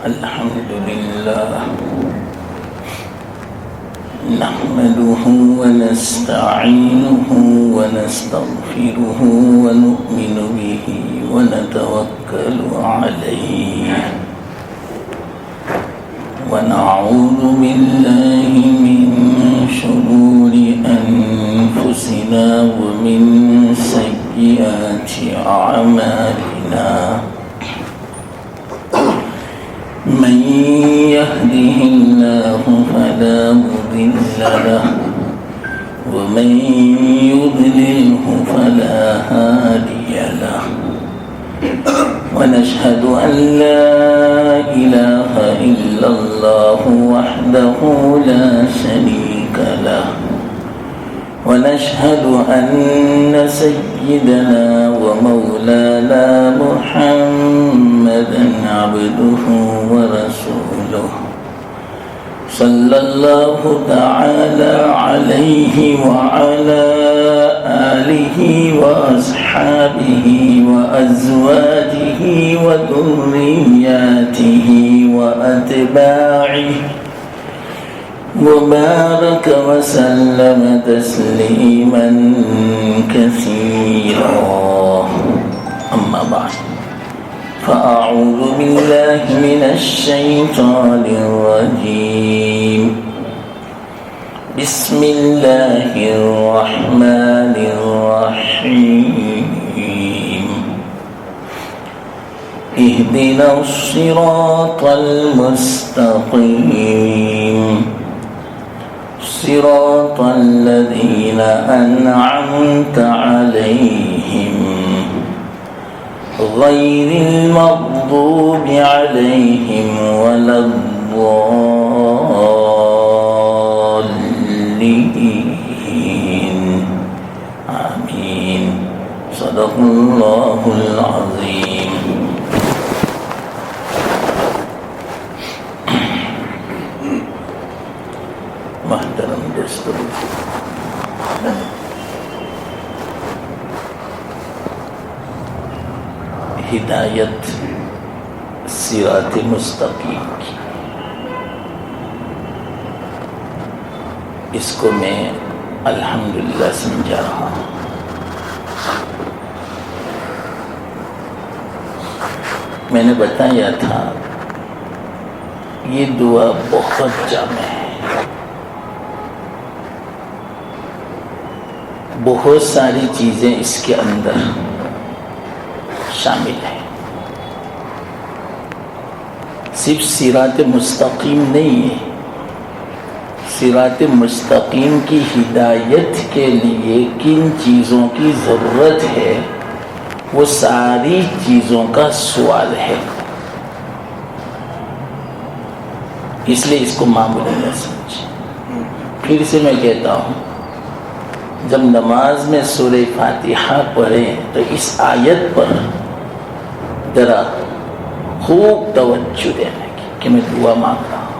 الحمد لله نحمده ونستعينه ونستغفره ونؤمن به ونتوكل عليه ونعوذ بالله من شرور أنفسنا ومن سيئات أعمالنا من يهده الله فلا مضل له ومن يضلله فلا هادي له ونشهد أن لا إله إلا الله وحده لا شريك له ونشهد أن سيدنا ومولانا محمدا عبده ورسوله صلى الله تعالى عليه وعلى آله وأصحابه وأزواجه وذرياته وأتباعه وبارك وسلم تسليما كثيرا. أما بعد فأعوذ بالله من الشيطان الرجيم. بسم الله الرحمن الرحيم. اهدنا الصراط المستقيم صراط الذين أنعمت عليهم غير المغضوب عليهم ولا الضالين. آمين. صدق الله العظيم. محترم دوستو، ہدایت صراط مستقیم کی، اس کو میں الحمدللہ سمجھا رہا ہوں. میں نے بتایا تھا یہ دعا بہت جامع ہے، بہت ساری چیزیں اس کے اندر شامل ہیں. صرف صراط مستقیم نہیں ہے، صراط مستقیم کی ہدایت کے لیے کن چیزوں کی ضرورت ہے وہ ساری چیزوں کا سوال ہے. اس لیے اس کو معمولی نہ سمجھیں. پھر سے میں کہتا ہوں، جب نماز میں سورہ فاتحہ پڑھیں تو اس آیت پر ذرا خوب توجہ دینے کی کہ میں دعا مانگ رہا ہوں،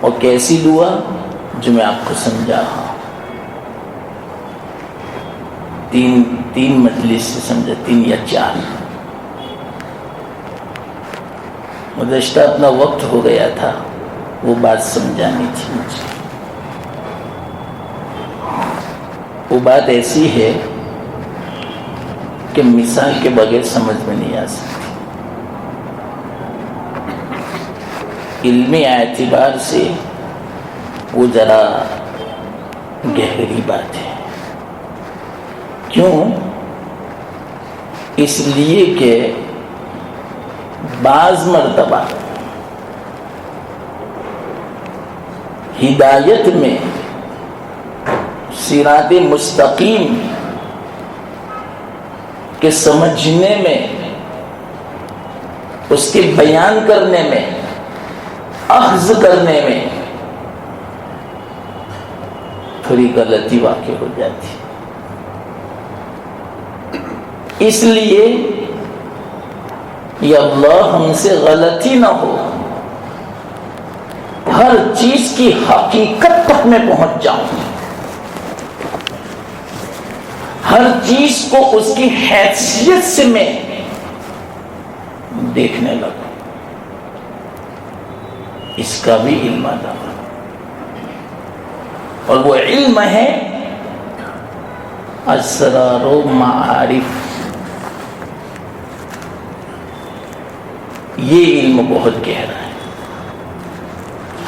اور کیسی دعا جو میں آپ کو سمجھا رہا ہوں. تین مجلس سے سمجھا، 3 یا 4. گزشتہ اپنا وقت ہو گیا تھا، وہ بات سمجھانی تھی مجھے. وہ بات ایسی ہے کہ مثال کے بغیر سمجھ میں نہیں آ سکتی. علمی اعتبار سے وہ ذرا گہری بات ہے. کیوں؟ اس لیے کہ بعض مرتبہ ہدایت میں صراط مستقیم کے سمجھنے میں، اس کے بیان کرنے میں، اخذ کرنے میں تھوڑی غلطی واقع ہو جاتی. اس لیے یا اللہ ہم سے غلطی نہ ہو، ہر چیز کی حقیقت تک میں پہنچ جاؤں، ہر چیز کو اس کی حیثیت سے میں دیکھنے لگا. اس کا بھی علم عطا فرما، اور وہ علم ہے اسرار و معارف. یہ علم بہت گہرا ہے،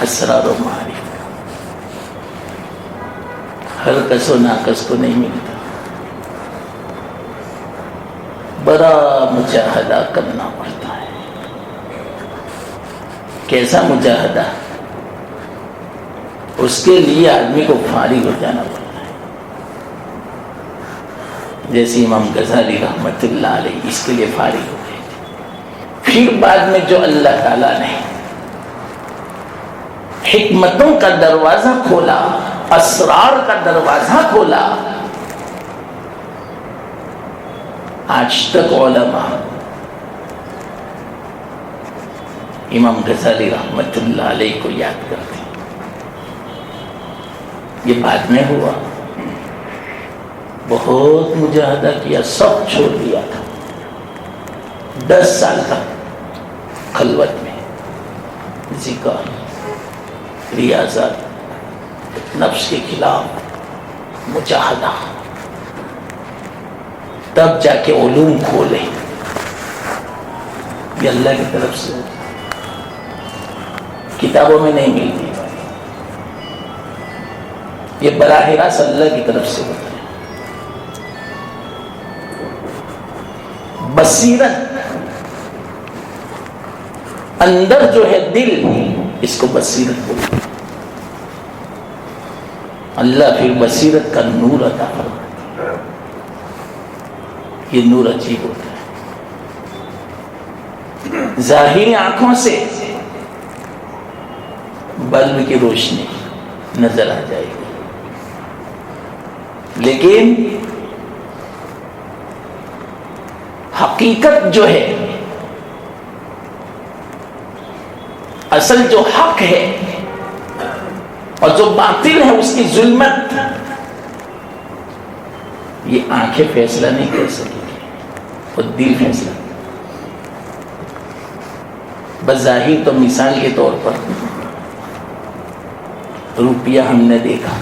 اسرار و معارف کا، ہر کس و ناقص کو نہیں ملتا. بڑا مجاہدہ کرنا پڑتا ہے. کیسا مجاہدہ؟ اس کے لیے آدمی کو فارغ ہو جانا پڑتا ہے. جیسے امام غزالی رحمت اللہ علیہ اس کے لیے فارغ ہو گئے تھے. پھر بعد میں جو اللہ تعالیٰ نے حکمتوں کا دروازہ کھولا، اسرار کا دروازہ کھولا، آج تک علماء امام غزالی رحمت اللہ علیہ کو یاد کرتے ہیں. یہ بعد میں ہوا. بہت مجاہدہ کیا، سب چھوڑ دیا تھا. 10 سال تک خلوت میں ذکر، ریاضت، نفس کے خلاف مجاہدہ، تب جا کے علوم کھولے. یہ اللہ کی طرف سے کتابوں میں نہیں ملتی، یہ براہ راست اللہ کی طرف سے ہوتا ہے. بصیرت اندر جو ہے دل، اس کو بصیرت بولتے ہیں. اللہ پھر بصیرت کا نور عطا فرماتا ہے. یہ نور عجیب ہوتا ہے. ظاہری آنکھوں سے بلب کی روشنی نظر آ جائے گی، لیکن حقیقت جو ہے، اصل جو حق ہے اور جو باطل ہے، اس کی ظلمت، یہ آنکھیں فیصلہ نہیں کر سکیں گی، اور دل فیصلہ. بظاہر تو مثال کے طور پر روپیہ ہم نے دیکھا،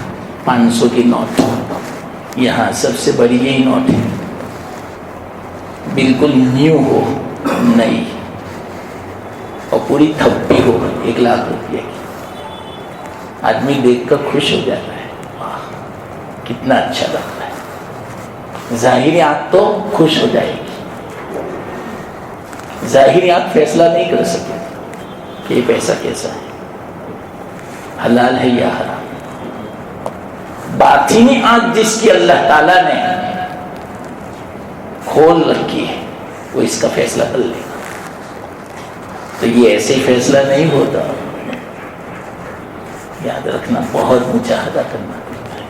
500 کی نوٹ، یہاں سب سے بڑی یہی نوٹ ہے، بالکل نیو ہو، نئی، اور پوری تھپی ہو، 1 لاکھ روپیہ کی. آدمی دیکھ کر خوش ہو جاتا ہے، واہ کتنا اچھا لگتا ہے. ظاہری آنکھ تو خوش ہو جائے گی، ظاہری آنکھ فیصلہ نہیں کر سکے کہ یہ پیسہ کیسا ہے، حلال ہے یا حرام. باطنی آنکھ جس کی اللہ تعالیٰ نے کھول رکھی ہے، وہ اس کا فیصلہ کر لے گا. تو یہ ایسے ہی فیصلہ نہیں ہوتا، یاد رکھنا، بہت مجاہدہ کرنا پڑتا ہے.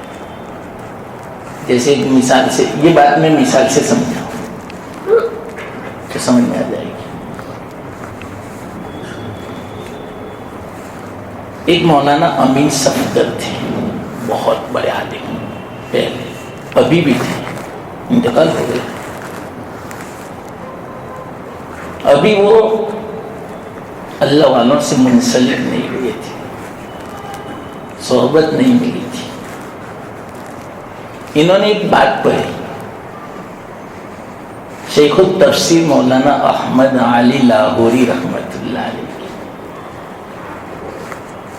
جیسے ایک مثال سے، یہ بات میں مثال سے سمجھاؤں تو سمجھ میں آ جائے گی. ایک مولانا امین صفدر تھے، بہت بڑے عالم، پہلے ابھی بھی تھے، انتقال ہو گئے. ابھی وہ اللہ والوں سے منسلک نہیں ہوئے تھے، صحبت نہیں ملی تھی. انہوں نے ایک بات پڑھی، شیخ التفسیر مولانا احمد علی لاہوری رحمت اللہ علیہ کی.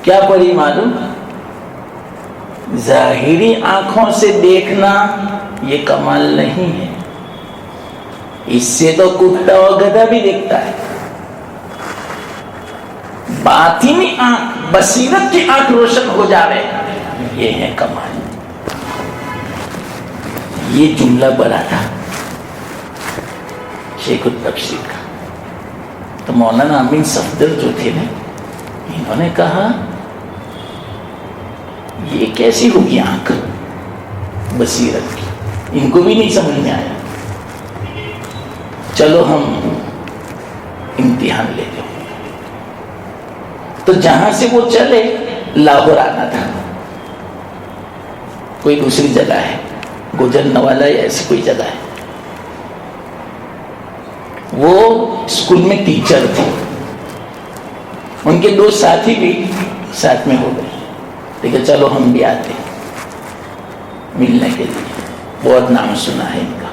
کیا پڑھی معلوم؟ ظاہری آنکھوں سے دیکھنا یہ کمال نہیں ہے، اس سے تو کتا اور گدھا بھی دیکھتا ہے. باطنی آنکھ، بصیرت کی آنکھ روشن ہو جاوے، یہ ہے کمال. یہ جملہ بڑا تھا شیخ التفسیر کا. تو مولانا امین صفدر جو تھے نا، انہوں نے کہا یہ کیسی ہوگی آنکھ بصیرت کی؟ ان کو بھی نہیں سمجھ میں آیا. چلو ہم امتحان لے لیں. تو جہاں سے وہ چلے لاہور آنا تھا، کوئی دوسری جگہ ہے، گوجرانوالہ یا ایسی کوئی جگہ ہے. وہ اسکول میں ٹیچر تھے، ان کے 2 ساتھی بھی ساتھ میں ہو گئے، لیکن چلو ہم بھی آتے ملنے کے لیے، بہت نام سنا ہے ان کا۔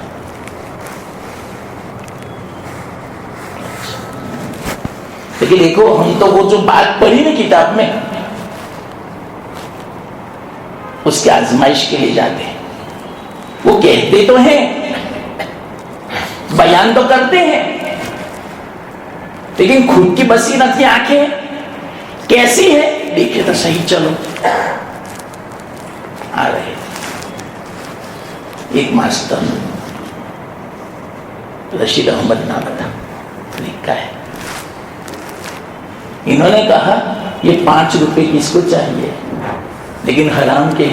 لیکن دیکھو ہم تو وہ جو بات پڑھی نا کتاب میں، اس کی آزمائش کے لیے جاتے ہیں۔ وہ کہتے تو ہیں، بیان تو کرتے ہیں، لیکن خود کی بصیرت کی آنکھیں کیسی ہے دیکھے تو صحیح۔ چلو آ رہے ایک ماسٹر رشید احمد نام تھا، لکھا ہے، انہوں نے کہا یہ 5 روپے کس کو چاہیے، لیکن حرام کے۔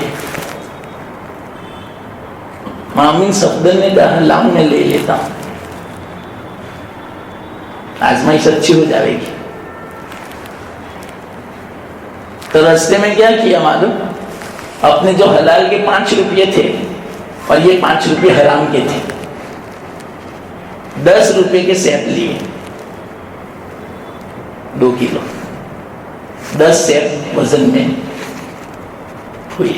مامن صفدر نے کہا لاؤ میں لے لیتا ہوں، آزمائش اچھی ہو جائے گی۔ تو راستے میں کیا کیا معلوم، اپنے جو حلال کے 5 روپے تھے اور یہ 5 روپے حرام کے تھے، 10 روپے کے سیب لیے، 2 کلو، 10 سیب وزن میں ہوئے۔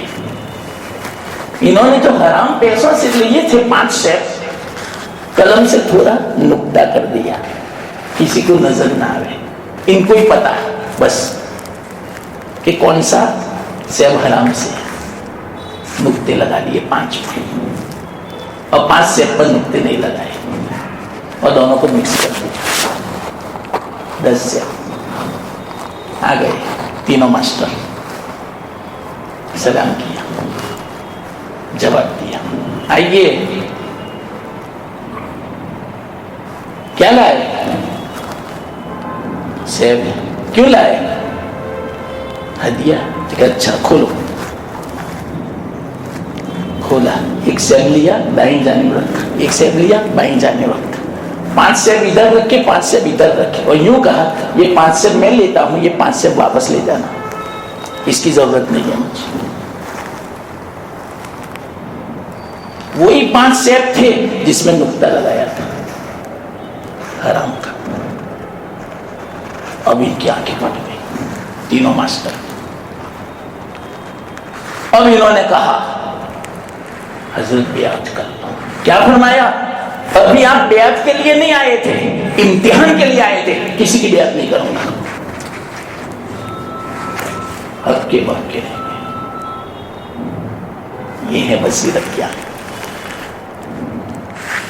انہوں نے جو حرام پیسوں سے لیے تھے 5 سیب، قلم سے تھوڑا نقطہ کر دیا، کسی کو نظر نہ آئے، ان کو ہی پتا بس کہ کون سا سیب حرام سے، نقطے لگا دیے 5 میں، اور 5 سیب پر نقطے نہیں لگائے، اور دونوں کو مکس کر دیا، 10 سیب آ گئے۔ تینوں ماسٹر سلام کیا، جواب دیا، آئیے کیا لائے؟ سیب۔ کیوں لائے؟ ہدیہ۔ اچھا کھولو، کھولا، ایک سیب لیا دائیں جانب رکھا، ایک سیب لیا بائیں جانب رکھا، 5 سیب ادھر رکھے، 5 سیب ادھر رکھے، اور یوں کہا یہ 5 سیب میں لیتا ہوں، یہ 5 سیب واپس لے جانا، اس کی ضرورت نہیں ہے مجھے۔ وہی 5 سیب تھے جس میں نقطہ لگایا تھا حرام کا۔ اب ان کی آنکھیں پھٹ گئی، تینوں ماسٹر۔ اب انہوں نے کہا حضرت بیعت کر لو۔ کیا فرمایا؟ ابھی آپ بیعت کے لیے نہیں آئے تھے، امتحان کے لیے آئے تھے، کسی کی بیعت نہیں کروں گا۔ حق کے بات کے رہیں گے، یہ ہے بصیرت کیا،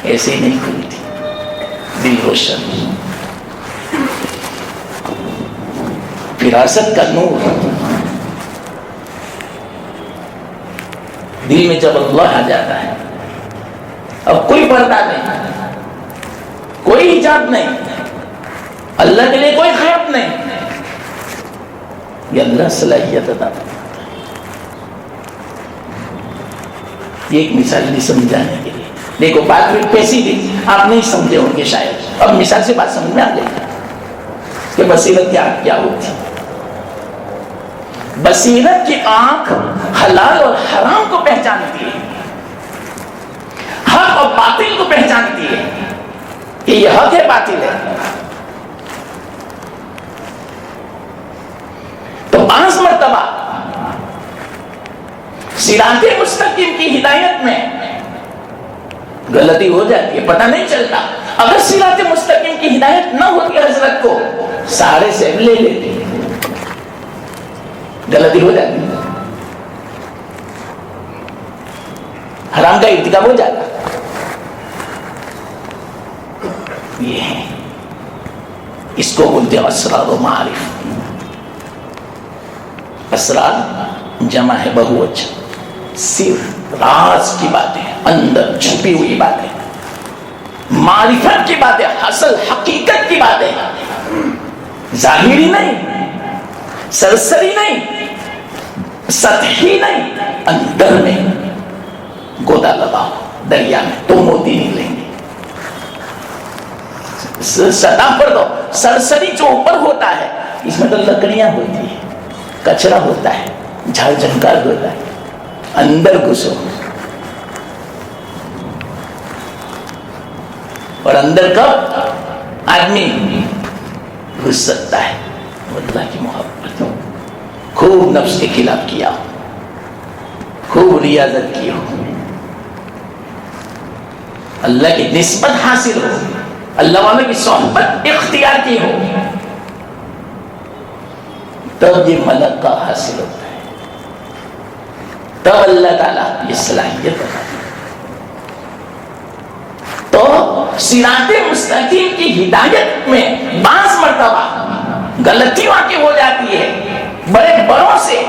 ایسے ہی نہیں کھلتی، دل روشن، فراست کا نور۔ دل میں جب اللہ آ جاتا ہے، اب کوئی پردہ نہیں، کوئی حجاب نہیں، اللہ کے لیے کوئی خیب نہیں، یہ اللہ صلاحیت عطا فرماتا ہے۔ یہ ایک مثال دی سمجھانے کے لیے، دیکھو بات بھی پیسی تھی، آپ نہیں سمجھے ہوں گے شاید، اب مثال سے بات سمجھ میں آ گئی کہ بصیرت کی آنکھ کیا ہوتی ہے۔ بصیرت کی آنکھ حلال اور حرام کو پہچانتی ہے، حق اور باطل کو پہچانتی ہے کہ یہ حق ہے باطل ہے۔ تو 5 مرتبہ صراط مستقیم کی ہدایت میں غلطی ہو جاتی ہے، پتہ نہیں چلتا۔ اگر صراط مستقیم کی ہدایت نہ ہوتی حضرت کو، سارے سیب لے لیتے، غلطی ہو جاتی، حرام کا ارتکاب ہو جاتا۔ یہ ہے، اس کو بولتے ہیں اسرار و معارف۔ اسرار جمع ہے بہووچن، صرف راز کی باتیں، اندر چھپی ہوئی باتیں، معرفت کی باتیں، اصل حقیقت کی باتیں، ظاہری نہیں، سرسری نہیں، سطحی نہیں، اندر میں گودا لگاؤ دریا میں تو موتی نہیں لیں گے۔ سطح پر دو، سرسری جو اوپر ہوتا ہے اس میں تو لکڑیاں ہوتی ہیں، کچرا ہوتا ہے، جھاڑ جھنکار ہوتا ہے، اندر گھسو، اور اندر کب آدمی گھس سکتا ہے اللہ کی محبت، خوب نفس کے خلاف کیا ہو، خوب ریاضت کی ہو، اللہ کی نسبت حاصل ہو، اللہ والوں کی صحبت اختیار کی ہو، تب یہ ملک کا حاصل ہوتا ہے، تب اللہ تعالیٰ یہ صلاحیت بتا ہے۔ تو صراط مستقیم کی ہدایت میں بعض مرتبہ غلطی واقع ہو جاتی ہے بڑے بڑوں سے،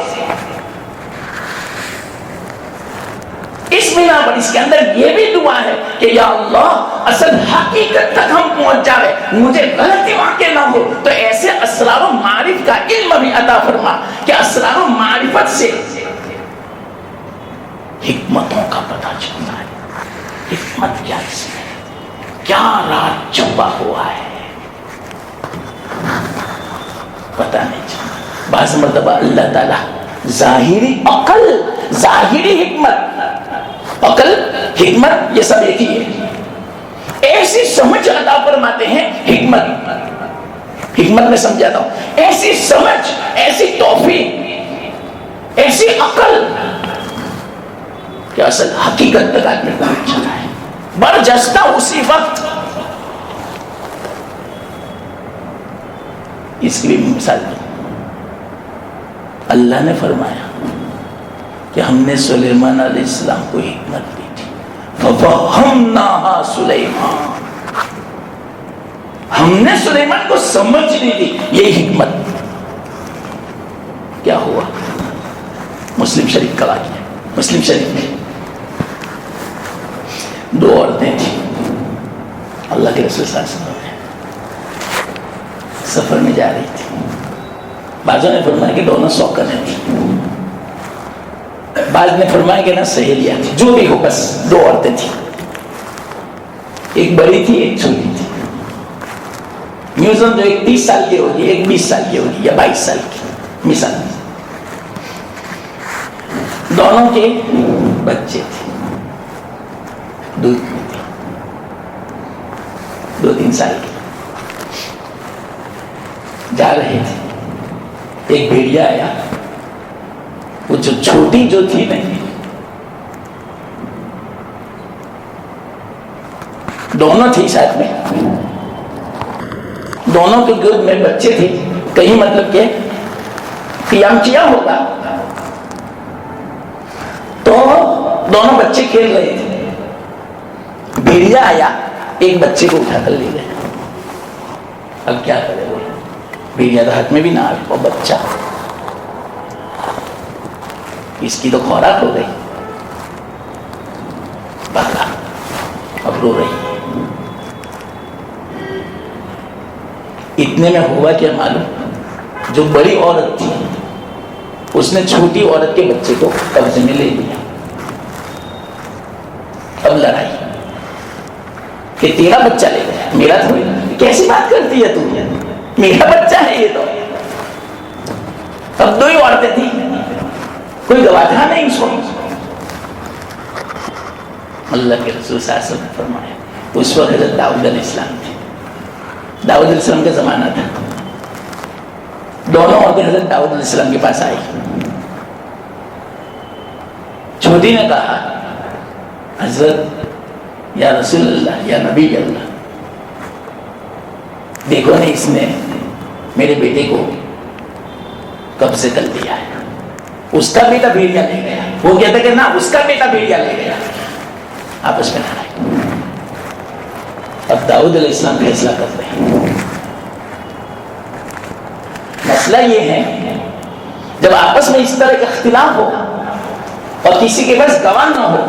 اس بنا پر اس کے اندر یہ بھی دعا ہے کہ یا اللہ اصل حقیقت تک ہم پہنچ جائے، مجھے غلطی واقع نہ ہو، تو ایسے اسرار و معارف کا علم بھی عطا فرما کہ اسرار و معرفت سے حکمتوں کا پتہ چلتا ہے، حکمت کیا اس میں، کیا راز چھپا ہوا ہے، پتہ نہیں چلتا۔ بعض مرتبہ اللہ تعالیٰ ظاہری عقل، ظاہری حکمت، عقل حکمت یہ سب ایک ہی ہے، ایسی سمجھ عطا فرماتے ہیں، حکمت میں سمجھاتا ہوں، ایسی سمجھ، ایسی توفیق، ایسی عقل کہ اصل حقیقت تک آدمی پہنچ جاتا ہے برجستہ اسی وقت۔ اس کی بھی مثال دوں، اللہ نے فرمایا کہ ہم نے سلیمان علیہ السلام کو حکمت دی تھی، فَفَهَّمْنَاهَا سُلَيْمَانَ، ہم نے سلیمان کو سمجھ دی تھی، یہ حکمت۔ کیا ہوا؟ مسلم شریف کا واقعہ، مسلم شریف میں دو عورتیں تھیں، اللہ کے رسول صلی اللہ علیہ وسلم سفر میں جا رہی تھی، بعضوں نے فرمایا کہ دونوں سوکریں تھیں، بعض نے فرمایا کہ نہ سہیلیاں تھیں، جو بھی ہو بس دو عورتیں تھیں، ایک بڑی تھی ایک چھوٹی تھی، میوزم جو ایک 30 سال کی ہوگی ایک 20 سال کی ہوگی یا 22 سال کی مثال، دونوں کے بچے تھے، دودھ میں تھے، 2-3 سال کے، جا رہے تھے، ایک بھیڑیا آیا، وہ جو چھوٹی جو تھی نہیں، دونوں تھی ساتھ میں، دونوں کے گود میں بچے تھے، کہیں مطلب کہ قیام کیا ہوگا، تو دونوں بچے کھیل رہے تھے، بھیڑیا آیا ایک بچے کو اٹھا کر لے گئے، اب کیا کرے وہ، بھیڑیا تو ہاتھ میں بھی نہ آئے، وہ بچہ، اس کی تو خوراک ہو گئی، بھاگا، اب رو رہی، اتنے میں ہوا کیا معلوم، جو بڑی عورت تھی اس نے چھوٹی عورت کے بچے کو قبضے میں لے لیا، اب لڑائی کہ تیرا بچہ لے گیا، میرا تھوڑی، کیسی بات کرتی ہے تو، میرا بچہ ہے یہ تو، اب 2 ہی عورتیں تھیں، کوئی گواہ تھا نہیں اس کو، اللہ کے رسول صلی اللہ علیہ وسلم نے فرمایا، اس وقت حضرت داؤد علیہ السلام تھے، داؤد علیہ السلام کا زمانہ تھا، دونوں عورتیں حضرت داؤد علیہ السلام کے پاس آئی، چھوٹی نے کہا حضرت یا رسول اللہ یا نبی اللہ، دیکھو نا اس نے میرے بیٹے کو قبضے کر لیا ہے، اس کا بیٹا بھیڑیا لے گیا، وہ کہتا کہ نہ اس کا بیٹا بھیڑیا لے گیا، آپس میں لڑائی، اب داؤد علیہ السلام فیصلہ کر رہے ہیں، مسئلہ یہ ہے جب آپس میں اس طرح اختلاف ہو اور کسی کے پاس گواہ نہ ہو،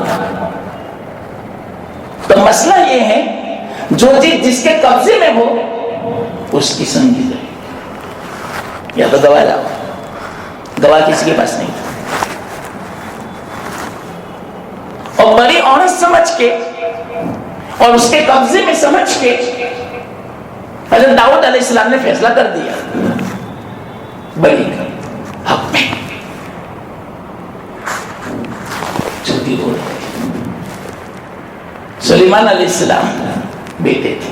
تو مسئلہ یہ ہے جو چیز جس کے قبضے میں ہو اس کی سمجھی جائے، یا تو گواہ لاؤ، گواہ کسی کے پاس نہیں تھا، اور بڑی عورت سمجھ کے اور اس کے قبضے میں سمجھ کے حضرت داؤد علیہ السلام نے فیصلہ کر دیا بڑی کا حق میں، چھوٹی ہو رہی، سلیمان علیہ السلام بیٹے تھے،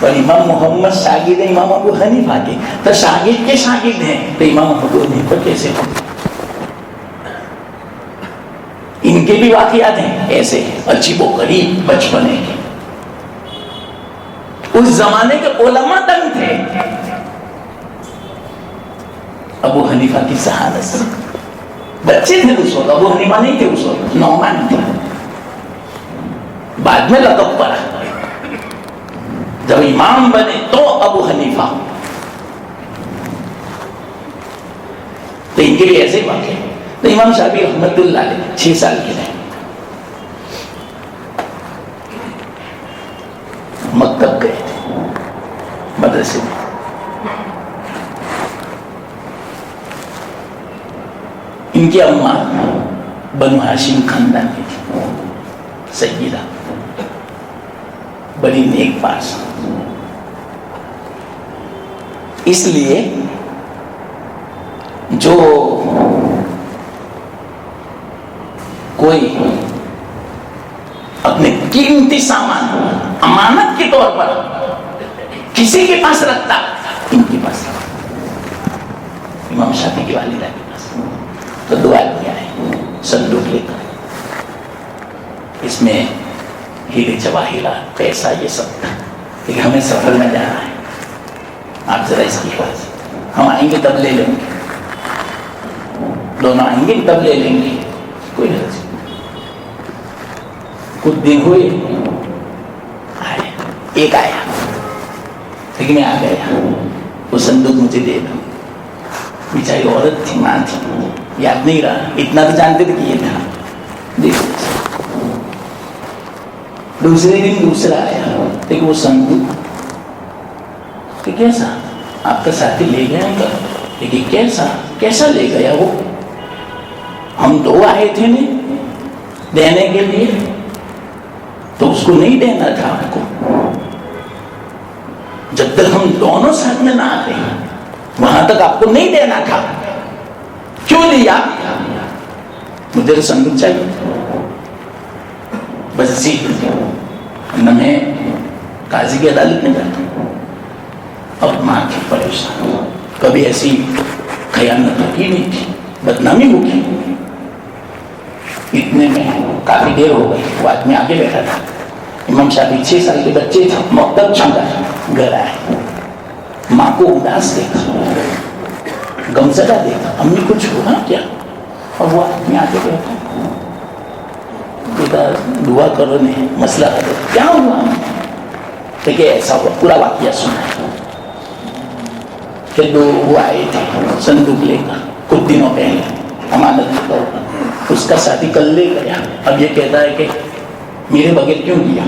پر امام محمد شاگرد ہیں امام ابو حنیفہ کے، تو شاگرد کے شاگرد ہیں تو امام ابو حنیفہ کیسے ہوں؟ ان کے بھی واقعات ہیں ایسے عجیب و غریب بچپنے کے. اس زمانے کے علماء تنگ تھے. ابو حنیفہ کی ذہانت سے بچے تھے اس وقت، ابو حنیفہ نہیں تھے اس وقت، نعمان تھے، بعد میں لقب پڑا. جب امام بنے تو ابو حنیفہ. تو ان کے لیے ایسے ہی واقع. تو امام شافعی رحمۃ اللہ علیہ 6 سال کے رہے، مکتب گئے تھے، مدرسے میں. ان کی اماں بنو ہاشم خاندان کی تھی، سیدہ، بڑی نیک پاس. اس لیے جو کوئی اپنے قیمتی سامان امانت کے طور پر کسی کے پاس رکھتا، ان کے پاس امام شافعی کی والدہ کے پاس. تو دعا کیا ہے، صندوق لے کر اس میں ہیرے جواہرات، پیسہ، یہ سب تھا. لیکن ہمیں سفر میں جانا ہے، آپ ذرا اس کی حفاظت، ہم آئیں گے تب لے لیں گے، دونوں آئیں گے تب لے لیں گے، کوئی حرج نہیں. کچھ دن ہوئے، آئے، ایک آیا، لیکن میں آ گیا، وہ صندوق مجھے دے دو. بیچاری عورت تھی، ماں تھی، یاد نہیں رہا، اتنا تو جانتے تھے کہ یہ تھا. دوسرے دن دوسرا آیا، لیکن وہ صندوق کہ کیسا آپ کا ساتھی لے گیا گا، لیکن کیسا لے گیا وہ؟ ہم 2 آئے تھے نہیں دینے کے لیے، تو اس کو نہیں دینا تھا آپ کو. جب تک ہم دونوں ساتھ میں نہ آتے وہاں تک آپ کو نہیں دینا تھا، کیوں لیا؟ مجھے تو صندوق چاہیے. بس اسی نہ میں قاضی کی عدالت میں جاتا ہوں. اب ماں کی پریشان، کبھی ایسی خیانت کی نہیں تھی، بدنامی ہو گئی. اتنے میں کافی دیر ہو گئی، وہ آدمی آگے بیٹھا تھا. امام شافعی 6 سال کے بچے تھے، مکتب چھوڑا، گھر آئے، ماں کو اداس دیکھا، غمزدہ دیکھا. امی کچھ ہوا کیا؟ اور وہ آدمی آگے بیٹھا، بیٹا دعا کرو، نہیں مسئلہ کرو، کیا ہوا؟ دیکھیں ایسا ہوا، پورا واقعہ سنا کہ 2 وہ آئے تھے صندوق لے کر کچھ دنوں پہلے امانت کے طور پر. اس کا ساتھی کل لے گیا، اب یہ کہتا ہے کہ میرے بغیر کیوں دیا،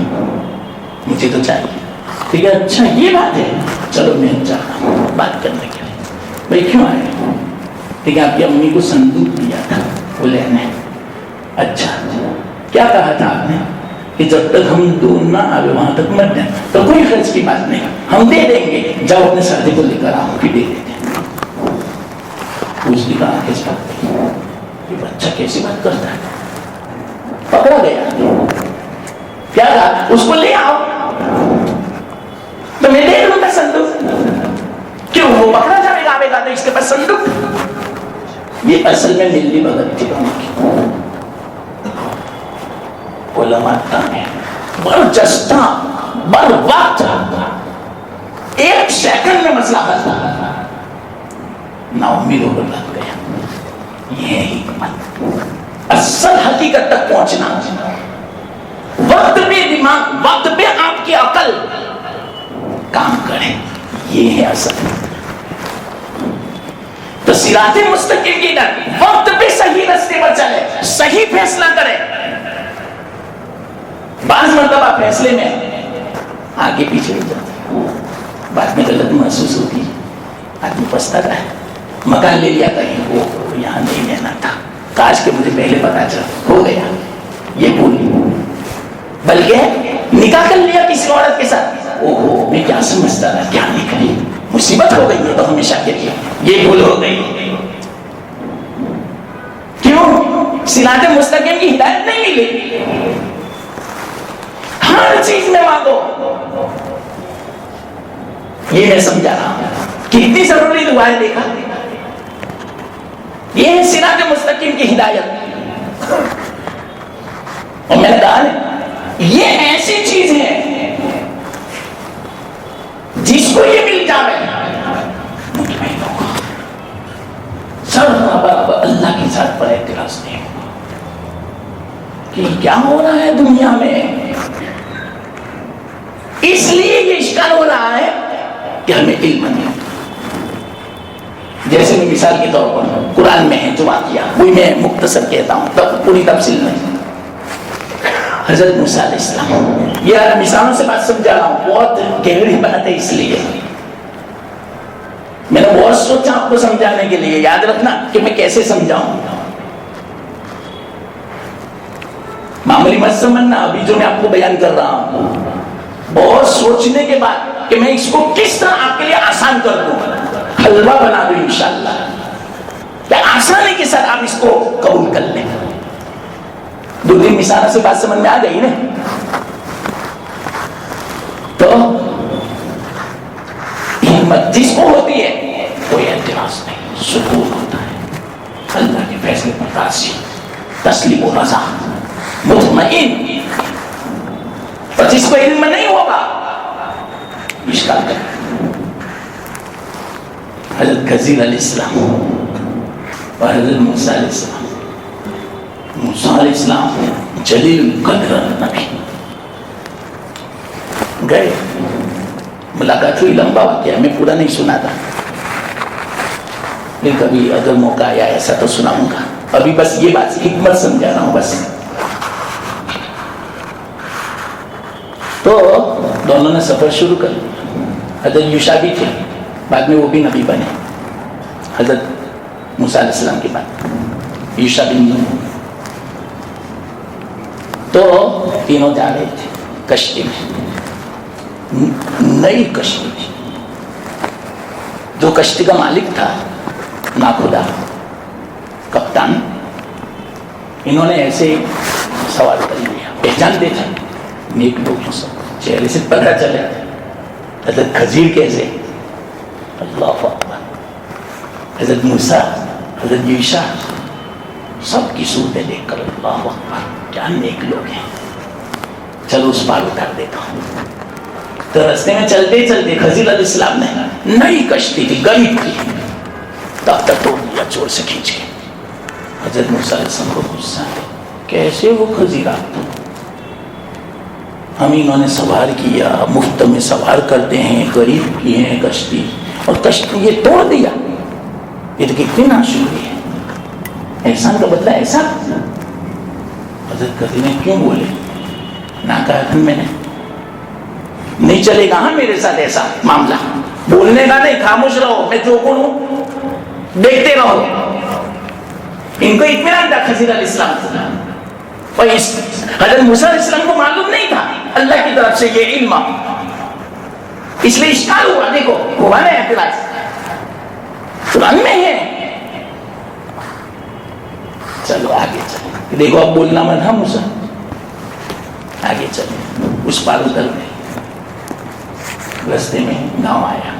مجھے تو چاہیے. ٹھیک ہے، اچھا یہ بات ہے، چلو میں چاہتا ہوں بات کرنے کے لیے. بھائی کیوں آئے؟ ٹھیک ہے، آپ کی امی کو صندوق دیا تھا وہ لینے. اچھا کیا کہا تھا آپ نے کہ جب تک ہم دور نہ آئے وہاں تک مت دیں. تو کوئی خرچ کی بات نہیں، ہم دے دیں گے، جب اپنے ساتھی کو لے کر آؤ کہ دے دیتے. اس کی کہا کس بات، یہ بچہ کیسی بات کرتا ہے. پکڑا گیا، کیا کہا؟ اس کو لے آؤ تو میں دے دوں گا صندوق. کیوں؟ وہ پکڑا جائے گا، آئے گا تو اس کے پاس صندوق. یہ اصل میں ملی بغت تھی علماء ہے، برجستہ بر وقت 1 سیکنڈ میں مسئلہ حل تھا. نا امید ہو کر لگ گیا. یہ حکمت، اصل حقیقت تک پہنچنا، وقت پہ دماغ، وقت پہ آپ کی عقل کام کرے، یہ ہے اصل. تو صراط مستقیم کی در وقت پہ صحیح راستے پر چلے، صحیح فیصلہ کرے. بعض مرتبہ فیصلے میں آگے پیچھے ہو جاتا ہے، بعد میں غلط محسوس ہوتی، آدمی پچھتاتا ہے. مکان لے لیا کہیں، وہ یہاں نہیں لینا تھا، کاش کہ مجھے پہلے پتا چلا، ہو گیا یہ بھول. بلکہ نکاح کر لیا کسی عورت کے ساتھ، اوہو میں کیا سمجھتا تھا، کیا نکلی، مصیبت ہو گئی ہے تو ہمیشہ کے لیے یہ بھول ہو گئی. کیوں؟ صراط مستقیم کی ہدایت نہیں ملی. ہر چیز میں مانگو، یہ میں سمجھا رہا ہوں. کتنی ضروری دعائیں دیکھا. یہ ہے صراط مستقیم کی ہدایت. اور میں نے کہا یہ ایسی چیز ہے جس کو یہ مل جائے مطمئن ہوگا. سر برابر اللہ کے ساتھ پر اعتراض نہیں ہوگا کہ کیا ہو رہا ہے دنیا میں. اس لیے یہ اشکال ہو رہا ہے کہ ہمیں علم نہیں. جیسے میں مثال کے طور پر قرآن میں ہے جو واقعہ وہی میں مختصر کہتا ہوں, تب پوری تفصیل نہیں. حضرت موسیٰ علیہ السلام, یہ مثالوں سے بات سمجھا رہا ہوں, بہت گہری بات ہے, اس لیے میں نے بہت سوچا آپ کو سمجھانے کے لیے. یاد رکھنا کہ میں کیسے سمجھاؤں. معمولی مت سمجھنا ابھی جو میں آپ کو بیان کر رہا ہوں, بہت سوچنے کے بعد کہ میں اس کو کس طرح آپ کے لیے آسان کر دوں, حلوہ بنا دوں انشاءاللہ, کہ آسانی کے ساتھ آپ اس کو قبول کر لیں. 2-3 مثالوں سے بات سمجھ میں آ گئی نا. تو ہمت جس کو ہوتی ہے کوئی اعتراض نہیں, سکون ہوتا ہے, اللہ کے فیصلے پر راضی, تسلیم و رضا, مطمئن. اور جس کو علم نہیں ہوگا اشکال کرے. حضرت خضر علیہ السلام اور حضرت موسیٰ علیہ السلام. موسیٰ علیہ السلام جلیل القدر نبی گئے, ملاقات ہوئی, لمبا واقعہ میں پورا نہیں سنا تھا, لیکن کبھی اگر موقع آیا ایسا تو سناؤں گا. ابھی بس یہ بات حکمت سمجھا رہا ہوں بس. تو دونوں نے سفر شروع کر دیا. حضرت یوشع بھی تھے, بعد میں وہ بھی نبی بنے حضرت موسیٰ علیہ السلام کے بعد, یوشع بن نون. تو تینوں جا رہے تھے کشتی میں, نئی کشتی تھی. جو کشتی کا مالک تھا ناخدا کپتان, انہوں نے ایسے سوال کر لیا. پہچانتے تھے نیک لوگوں سے, چہرے سے پتہ چلے. حضرت خضر کیسے, اللہ اکبر, حضرت موسیٰ, حضرت یوشع, سب کی صورتیں دیکھ کر اللہ اکبر کیا نیک لوگ ہیں, چلو اس پار اتار دیتا ہوں. تو رستے میں چلتے چلتے خضر علیہ السلام نے, نئی کشتی تھی, غریب تھی, تب تک توڑ دیا چور سے کھینچ کے. حضرت موسیٰ علیہ السلام کو غصہ ہے, کیسے وہ خضر آپ, ہم انہوں نے سوار کیا, مفت میں سوار کرتے ہیں, غریب کی ہیں کشتی, اور کشتی یہ توڑ دیا, یہ تو کتنی ناشکری ہے. احسان کا بدلہ ایسا. حضرت خضر نے کیوں بولے, نہ کہا تھا میں نے, نہیں چلے گا ہاں میرے ساتھ ایسا معاملہ, بولنے کا نہیں, خاموش رہو, میں جو بولوں دیکھتے رہو. ان کو اطمینان تھا خضر علیہ السلام کو, اور حضرت موسیٰ علیہ السلام کو معلوم نہیں تھا اللہ کی طرف سے یہ علم, اس لیے اشکال ہوا. دیکھو ہوا نا اعتراض, قرآن میں ہے. چلو آگے چلیں, دیکھو اب بولنا من ہم موسیٰ, آگے چلیں. اس پار اتر گئے. رستے میں گاؤں آیا,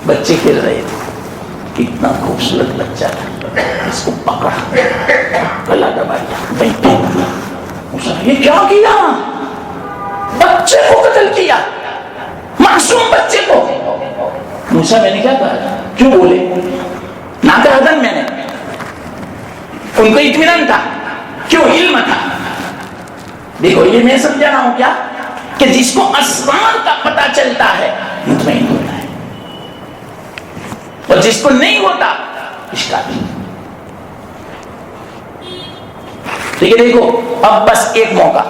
بچے کھیل رہے تھے, کتنا خوبصورت بچہ تھا, اس کو پکڑا, گلا دبایا. موسیٰ یہ کیا کیا, بچے کو قتل کیا, معصوم بچے کو. موسیٰ میں نے کیا کہا, کیوں بولے, نہ کہا تھا میں نے. ان کو اطمینان تھا, کیوں, علم تھا. دیکھو یہ میں سمجھا رہا ہوں کیا, کہ جس کو اسرار کا پتہ چلتا ہے مطمئن ہوتا ہے, اور جس کو نہیں ہوتا اشکال. ٹھیک ہے, دیکھو اب بس ایک موقع,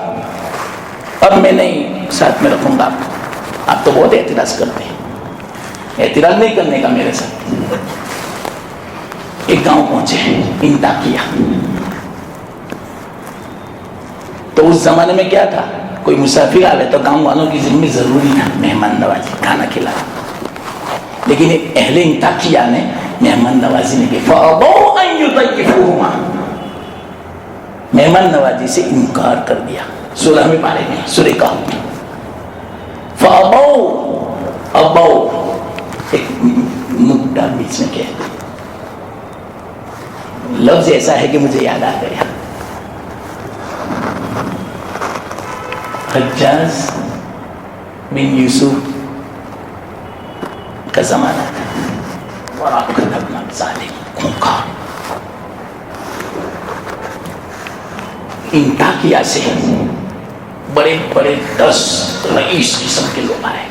اب میں نہیں ساتھ میں رکھوں گا آپ کو. آپ تو بہت اعتراض کرتے ہیں, اعتراض نہیں کرنے کا میرے ساتھ. ایک گاؤں پہنچے, انطاکیہ. تو اس زمانے میں کیا تھا, کوئی مسافر آئے تو گاؤں والوں کی ذمہ ضروری تھا مہمان نوازی, کھانا کھلانا. لیکن اہل انطاکیہ نے مہمان نوازی نہیں کی, فَأَبَوْا أَن يُضَيِّفُوهُمَا, مہمان نوازی سے انکار کر دیا. 16ویں پارے میں سورہ کہف میں فَأَبَوْا, ابو ایک نکتہ بیچ میں کہہ دوں. لفظ ایسا ہے کہ مجھے یاد آ گیا. حجاج بن یوسف کا زمانہ تھا، بڑا خطرناک ظالم خونخوار. انطاکیہ سے بڑے بڑے 10 رئیس قسم کے لوگ آئے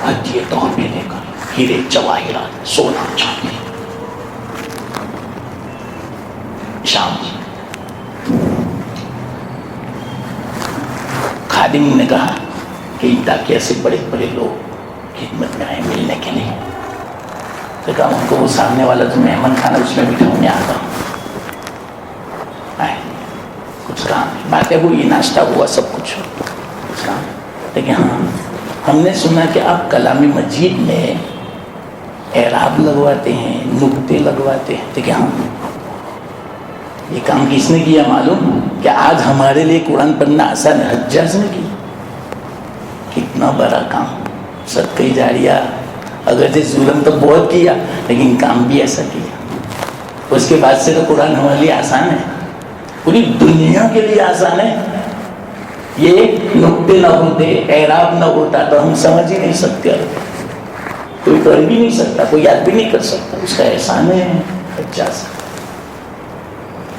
ہدیے طور پہ لے کر، ہیرے جواہرات، سونا چاندی. شام خادم نے کہا کہ انطاکیہ سے بڑے بڑے لوگ خدمت میں آئے ملنے کے لیے. تو کہا ان کو وہ سامنے والا جو مہمان خانہ اس میں بٹھاؤں، میں آتا ہوں. کچھ کام باتیں ہوئی، ناشتہ ہوا، سب کچھ کچھ کام. لیکن ہاں ہم نے سنا کہ آپ کلام مجید میں اعراب لگواتے ہیں، نقطے لگواتے ہیں. لیکن ہاں یہ کام کس نے کیا معلوم؟ کہ آج ہمارے لیے قرآن پڑھنا آسان ہے، حجاج نے کیا. کتنا بڑا کام، صدقہ جاریہ. اگرچہ ظلم تو بہت کیا لیکن کام بھی ایسا کیا. اس کے بعد سے تو قرآن ہمارے لیے آسان ہے، پوری دنیا کے لیے آسان ہے. یہ نقطے نہ ہوتے، اعراب نہ ہوتا تو ہم سمجھ ہی نہیں سکتے. کوئی کر بھی نہیں سکتا، کوئی یاد بھی نہیں کر سکتا. اس کا احسان ہے حجاج.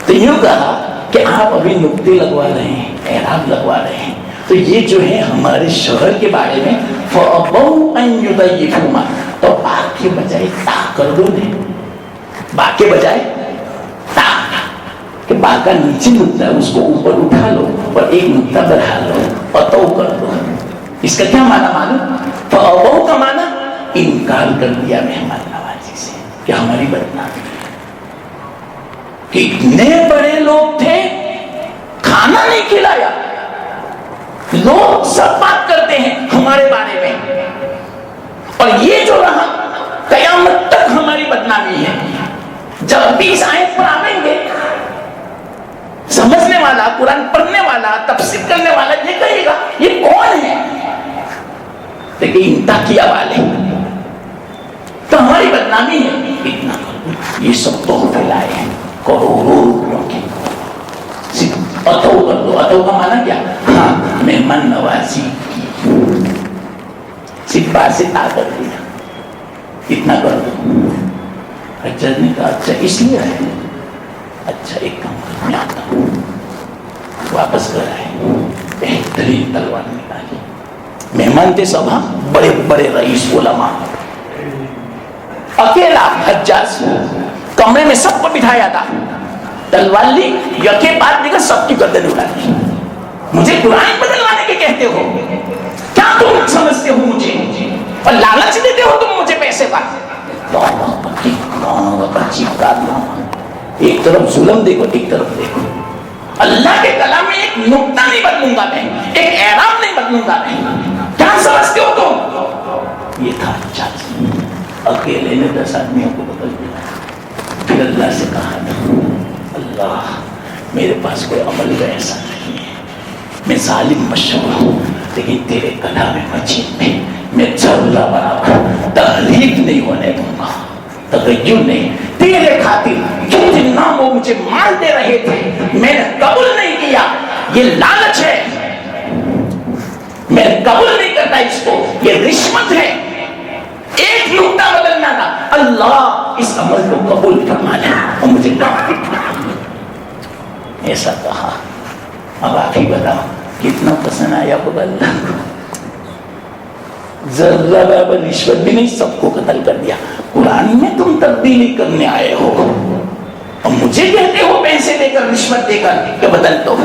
تو یوں کہا کہ آپ ابھی نقطے لگوا رہے ہیں، اعراب لگوا رہے ہیں، تو یہ جو ہے ہمارے شوہر کے بارے میں فَأَبَوْا أَن يُضَيِّفُوهُمَا، تو با کے بجائے تا کر دو. با کے بجائے تا، کہ با کا نیچے نقطہ ہے اس کو اوپر اٹھا لو اور ایک نقطہ بڑھا لو، پتو کر دو. اس کا کیا معنی معلوم؟ فَأَبَوْا کا معنی انکار کر دیا مہمان نوازی سے، کہ ہماری بدنامی. کتنے بڑے لوگ تھے، کھانا نہیں کھلایا. لوگ سب بات کرتے ہیں ہمارے بارے میں، اور یہ جو رہا قیامت تک ہماری بدنامی ہے. جب بھی اس آیت پر آئیں گے، سمجھنے والا، قرآن پڑھنے والا، تفسیر کرنے والا یہ کہے گا یہ کون ہے؟ لیکن انطاکیہ والے تو ہماری بدنامی ہے. اتنا یہ سب تحفے لائے ہیں کروڑوں روپیوں کے. صرف اتو کر دو. اتو کا معنی کیا؟ ہاں مہمان نوازی کی. صرف بات سے تا کر دیا، اتنا کر دو. حجاج نے کہا اچھا اس لیے ہے. اچھا ایک کام کر، میں آتا ہوں. واپس کر آئے، بہترین تلوار نکالی. مہمان تھے سب، ہاں بڑے بڑے رئیس علماء. اکیلا حجاج کمرے میں سب کو بٹھایا تھا. تلوار لی، یکے بعد دیکھا سب کی گردن اڑا دی. مجھے قرآن بدلوانے کے کہتے ہو؟ کیا تم سمجھتے ہو مجھے؟ اور لالچ دیتے ہو تم مجھے پیسے کا. عجیب کارنامہ. ایک طرف ظلم دیکھو، ایک طرف دیکھو. اللہ کے کلام میں ایک نقطہ نہیں بدلوں گا میں، ایک اعراب نہیں بدلوں گا میں. کیا سمجھتے ہو تم؟ یہ تھا حجاج. اکیلے نے 10 آدمیوں کو بدل دیا. پھر اللہ سے کہا اللہ میرے پاس کوئی عمل کا ایسا نہیں ہے، میں ظالم مشہور ہوں، لیکن تیرے کلام مجید میں ذرہ برابر تحریف نہیں ہونے دوں گا، تغیر نہیں. تیرے خاطر جو جنام وہ مجھے مال دے رہے تھے میں نے قبول نہیں کیا. یہ لالچ ہے، میں قبول نہیں کرتا اس کو. یہ رشوت ہے. ایک نقطہ بدلنا تھا. اللہ اس عمل کو قبول فرما لے اور مجھے ایسا کہا. اب آپ ہی بتاؤ کتنا پسند آیا ہوگا اللہ کو. ذرہ برابر رشوت بھی نہیں، سب کو قتل کر دیا. قرآن میں تم تبدیلی کرنے آئے ہو اور مجھے کہتے ہو پیسے دے کر، رشوت دے کر کہ بدل دو.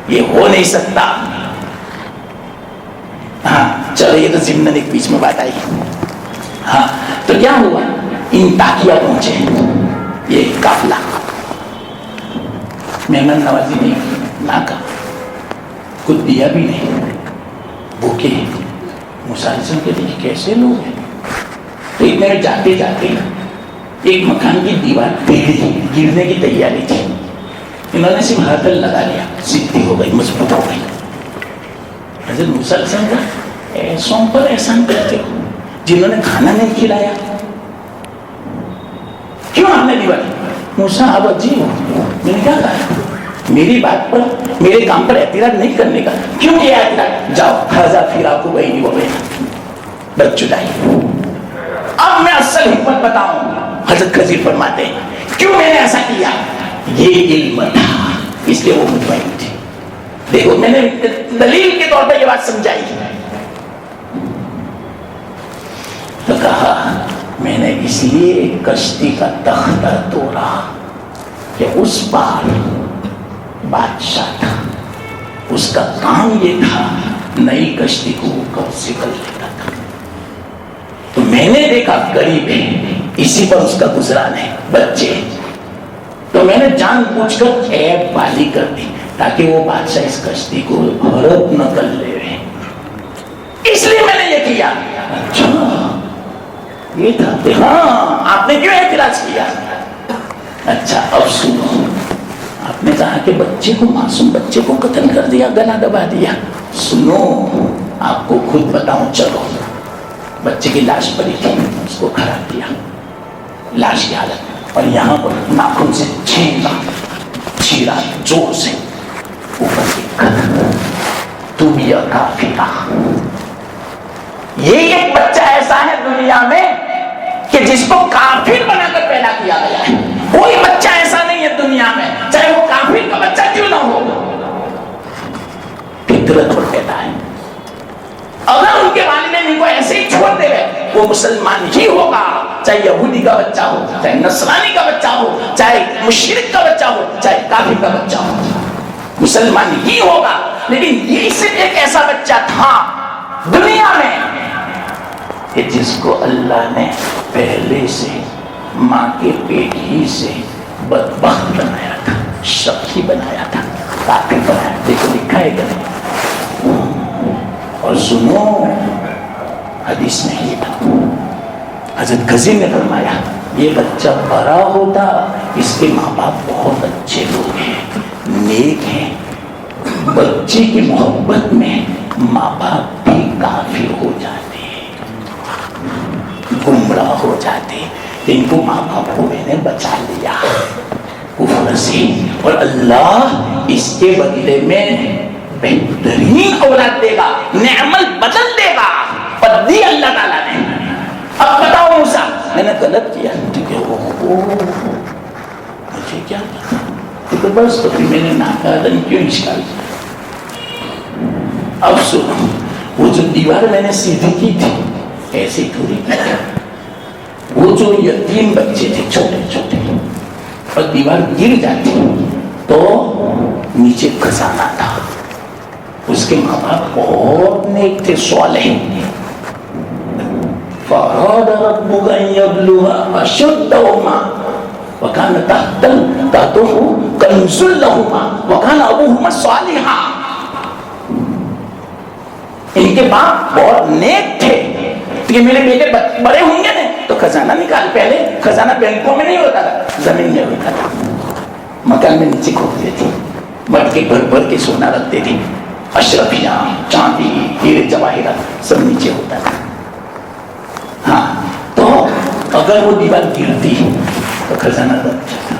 یہ ہو نہیں سکتا. ہاں چلو یہ تو ضمن ایک بیچ میں بات آئی. ہاں تو کیا ہوا؟ انطاکیہ پہنچے یہ قافلہ. مہمان نوازی نہیں نہ کا، کچھ دیا بھی نہیں. بھوکے مسلسل کے لیے کیسے لوگ ہیں. تو اتنے میں جاتے جاتے ایک مکان کی دیوار ٹیڑھی گرنے کی تیاری تھی. انہوں نے صرف ہاتھ لگا لیا، سیدھی ہو گئی، مضبوط ہو گئی. حضرت مسلسل کا ایسوں پر احسان کرتے ہو. جنہوں نے کھانا نہیں کھلایا؟ کیوں آپ نے دیوار؟ موسیٰ آپ عجیب ہو، میں نے کیا کہا؟ میری بات پر، میرے کام پر اعتراض نہیں کرنے کا. کیوں کیا اعتراض؟ جاؤ حاضا فراق بینی و بینک، بد جدائی. اب میں اصل حکمت بتاؤں. حضرت خضر فرماتے ہیں کیوں میں نے ایسا کیا؟ یہ علم تھا، اس لیے وہ مطمئن تھی. دیکھو میں نے دلیل کے طور پر یہ بات سمجھائی. تو کہا میں نے اس لیے کشتی کا تختہ توڑا کہ اس بار بادشاہ تھا، اس کا کام یہ تھا نئی کشتی کو کب سے کر لیتا تھا. تو میں نے دیکھا غریب ہے، اسی پر اس کا گزران ہے، بچے. تو میں نے جان پوچھ کر عیب بالی کر دی تاکہ وہ بادشاہ اس کشتی کو ہڑپ نہ کر لے. اس لیے میں نے یہ کیا. اچھا یہ تھا، ہاں آپ نے کیوں اعتراض کیا؟ اچھا اب سنو، آپ نے کہا کہ بچے کو، معصوم بچے کو قتل کر دیا، گلا دبا دیا. سنو آپ کو خود بتاؤں. چلو بچے کی لاش پڑی تھی، اس کو کھڑا کیا لاش کی حالت میں، اور یہاں پر ناخن سے چھیرا زور سے اوپر کی قدر. تم یا کافرہ. یہ ایک بچہ ایسا ہے دنیا میں کہ جس کو کافر بنا کر پیدا کیا گیا ہے. کوئی بچہ ایسا نہیں ہے دنیا میں، چاہے وہ کافر کا بچہ کیوں نہ ہو، فطرت پر پیدا ہے. اگر ان کے والدین ان کو ایسے ہی چھوڑ دے گئے، وہ مسلمان ہی ہوگا، چاہے یہودی کا بچہ ہو، چاہے نصرانی کا بچہ ہو، چاہے مشرک کا بچہ ہو، چاہے کافر کا بچہ ہو، مسلمان ہی ہوگا. لیکن یہ صرف ایک ایسا بچہ تھا دنیا میں کہ جس کو اللہ نے پہلے سے ماں کے پیٹ ہی سے بدبخت بنایا تھا، شقی بنایا تھا، کافر بنایا. دیکھو لکھا ہے کہ نہیں. اور سنو حدیث میں یہ تھا، حضرت خضر نے فرمایا یہ بچہ بڑا ہوتا، اس کے ماں باپ بہت اچھے لوگ ہیں، نیک ہیں. بچے کی محبت میں ماں باپ بھی کافر ہو جاتے ہیں، گمراہ ہو جاتے ہیں. ان کو ماں باپ کو میں نے بچا لیا کفر سے، اور اللہ اس کے بدلے میں بہترین اولاد دے گا، نعمت بدل دے گا. اور دی اللہ تعالیٰ نے. اب بتاؤ موسیٰ میں نے غلط کیا؟ مجھے کیا تو بس تو پھر میں نے ناکارن کیوں اشکال کیا؟ اب سنو، وہ جو دیوار میں نے سیدھی کی تھی ایسی تھوڑی کی، وہ جو یتیم بچے تھے چھوٹے چھوٹے، اور دیوار گر جاتی تو نیچے خزانہ تھا. اس کے ماں باپ بہت نیک تھے، صالح. فَأَرَادَ رَبُّكَ أَن يَبْلُغَا أَشُدَّهُمَا وَكَانَ تَحْتَهُ كَنْزٌ لَهُمَا وَكَانَ أَبُوهُمَا صَالِحًا. ان کے باپ بہت نیک تھے کہ میرے بیٹے بڑے ہوں گے نا تو خزانہ نکال. پہلے خزانہ بینکوں میں نہیں ہوتا تھا، زمین میں ہوتا تھا. مکان میں نیچے کھودتے تھے، مٹکے بھر بھر کے سونا رکھتے تھے، اشرفیاں، چاندی، ہیرے جواہرات سب نیچے ہوتا تھا. ہاں تو اگر وہ دیوار گرتی تو خزانہ دب جاتا.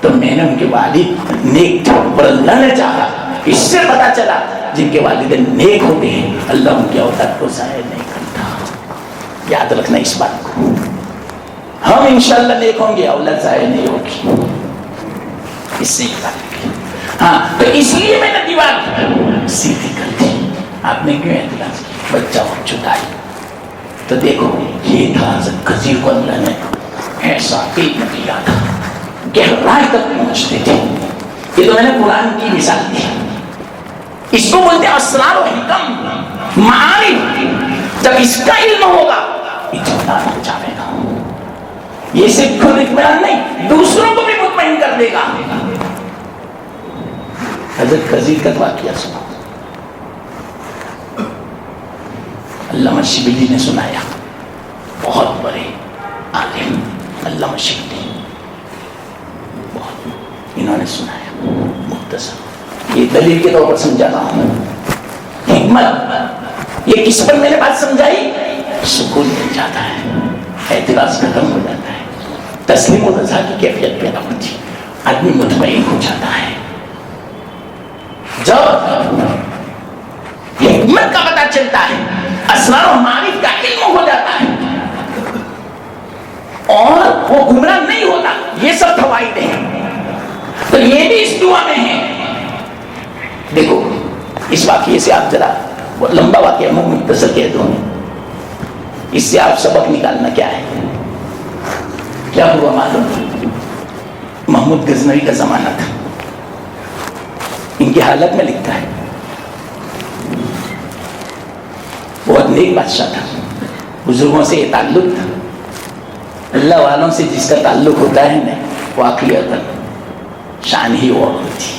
تو میں نے ان کے والد نیک تھے، اور اللہ نے چاہا، اس سے پتا چلا جن کے والدین نیک ہوتے ہیں اللہ ان کی اولاد کو ضائع نہیں کرتا. یاد رکھنا اس بات کو. ہم انشاءاللہ نیک ہوں گے، اولاد ضائع نہیں ہوگی. اس سے یہ بات کی. ہاں تو اس لیے میں نے دیوار سیدھی کر دی. آپ نے کیوں اعتراض کیا؟ بچہ اور جدائی. تو دیکھو یہ تھا حضرت خضر کو اللہ نے ایسا علم دیا تھا، گہرائی تک پہنچتے تھے. یہ تو میں نے قرآن کی مثال دی. اس کو بولتے ہیں اسرار و حکم، معارف. جب اس کا علم ہوگا اطمینان ہو جائے گا. یہ صرف خود اطمینان نہیں، دوسروں کو بھی مطمئن کر دے گا. حضرت خضر کا واقعہ سنا، علامہ شبلی نے سنایا. بہت بڑے عالم علامہ شبلی، انہوں نے سنایا مختصر. یہ دلیل کے طور پر سمجھا رہا ہوں. حکمت یہ کس پر میں نے بات سمجھائی؟ سکون جاتا ہے، اعتراض ختم ہو جاتا ہے، تسلیم و رضا کی کیفیت پیدا ہوتی ہے، آدمی مطمئن ہو جاتا ہے۔ جب حکمت کا پتہ چلتا ہے، اسرار و معارف کا علم ہو جاتا ہے، اور وہ گمراہ نہیں ہوتا، یہ سب فوائد ہیں۔ تو یہ بھی اس دعا میں ہے۔ دیکھو اس واقعے سے آپ ذرا، بہت لمبا واقعہ میں مختصر کہہ دوں، اس سے آپ سبق نکالنا کیا ہے؟ کیا ہوا معلوم؟ محمود غزنوی کا زمانہ تھا، ان کی حالت میں لکھتا ہے، بہت نیک بادشاہ تھا، بزرگوں سے یہ تعلق تھا، اللہ والوں سے جس کا تعلق ہوتا ہے نا، واقعیت شان ہی اور ہوتی۔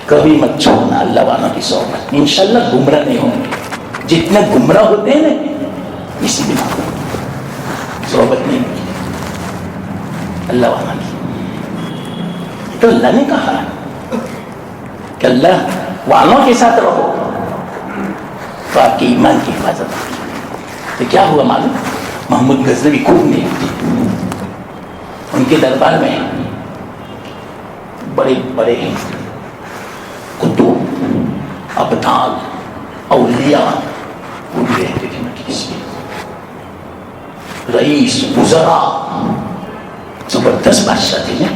کبھی مت چھوڑنا اللہ والوں کی صحبت، انشاءاللہ گمراہ نہیں ہوں گے۔ جتنے گمراہ ہوتے ہیں نا، اسی بنا صحبت نہیں کی اللہ والوں کی۔ تو اللہ نے کہا کہ اللہ والوں کے ساتھ رہو تو آپ کے ایمان کی حفاظت ہوگی۔ تو کیا ہوا معلوم؟ محمود غزنوی خوب نیک تھے، ان کے دربار میں بڑے بڑے کتب، ابدال، اولیاء وہ بھی رہتے تھے مجلس میں، رئیس، وزراء، زبردست بادشاہ تھے نا۔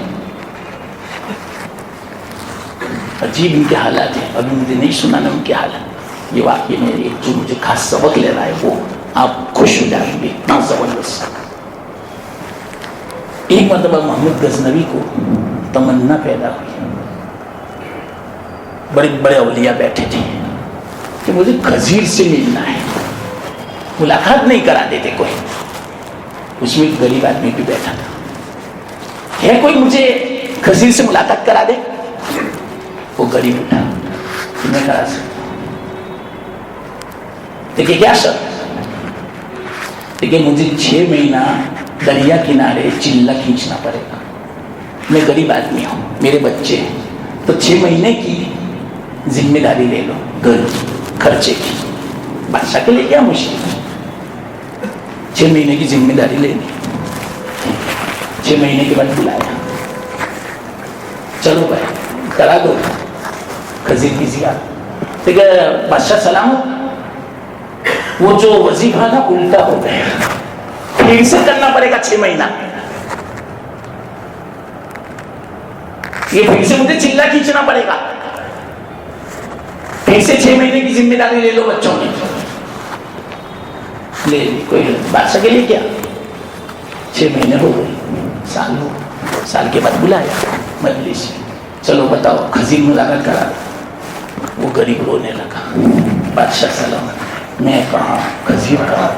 عجیب ان کے حالات ہیں، ابھی مجھے نہیں سنانا ان کے حالات، یہ واقعی میں جو مجھے خاص سبق لے رہا ہے وہ آپ خوش ہو جائیں گے، اتنا زبردست۔ ایک مرتبہ محمود غزنوی کو تمنا پیدا ہوئی، بڑے بڑے اولیاء بیٹھے تھے کہ مجھے خضیر سے ملنا ہے، ملاقات نہیں کرا دیتے کوئی۔ اس میں ایک غریب آدمی بھی بیٹھا تھا، ہے کوئی مجھے خضیر سے ملاقات کرا دے؟ وہ غریب اٹھا کہ میں کرا سکتا ہوں۔ دیکھیے کیا شرط، دیکھیے مجھے 6 مہینہ دریا کنارے چلہ کھینچنا پڑے گا، میں غریب آدمی ہوں، میرے بچے ہیں، تو 6 مہینے کی ذمہ داری لے لو، گھر کی، خرچے کی۔ بادشاہ کے لیے کیا مشکل ہے، 6 مہینے کی ذمہ داری لے لی۔ 6 مہینے کے بعد بلایا، چلو بھائی کرا دو خضیر کی زیارت۔ ٹھیک ہے بادشاہ سلامت، وہ جو وظیفہ تھا الٹا ہو گیا، پھر سے کرنا پڑے گا 6 مہینہ، یہ پھر سے مجھے چلہ کھینچنا پڑے گا، پھر سے 6 مہینے کی ذمہ داری لے لو بچوں کی۔ لے لی، کوئی بادشاہ کے لیے کیا، 6 مہینے ہو گئے، سال ہو، سال کے بعد بلایا مجلس میں، چلو بتاؤ خضیر ملاقات کرا دو۔ وہ غریب رونے لگا، بادشاہ سلامت، میں کہاں خضیر کہاں،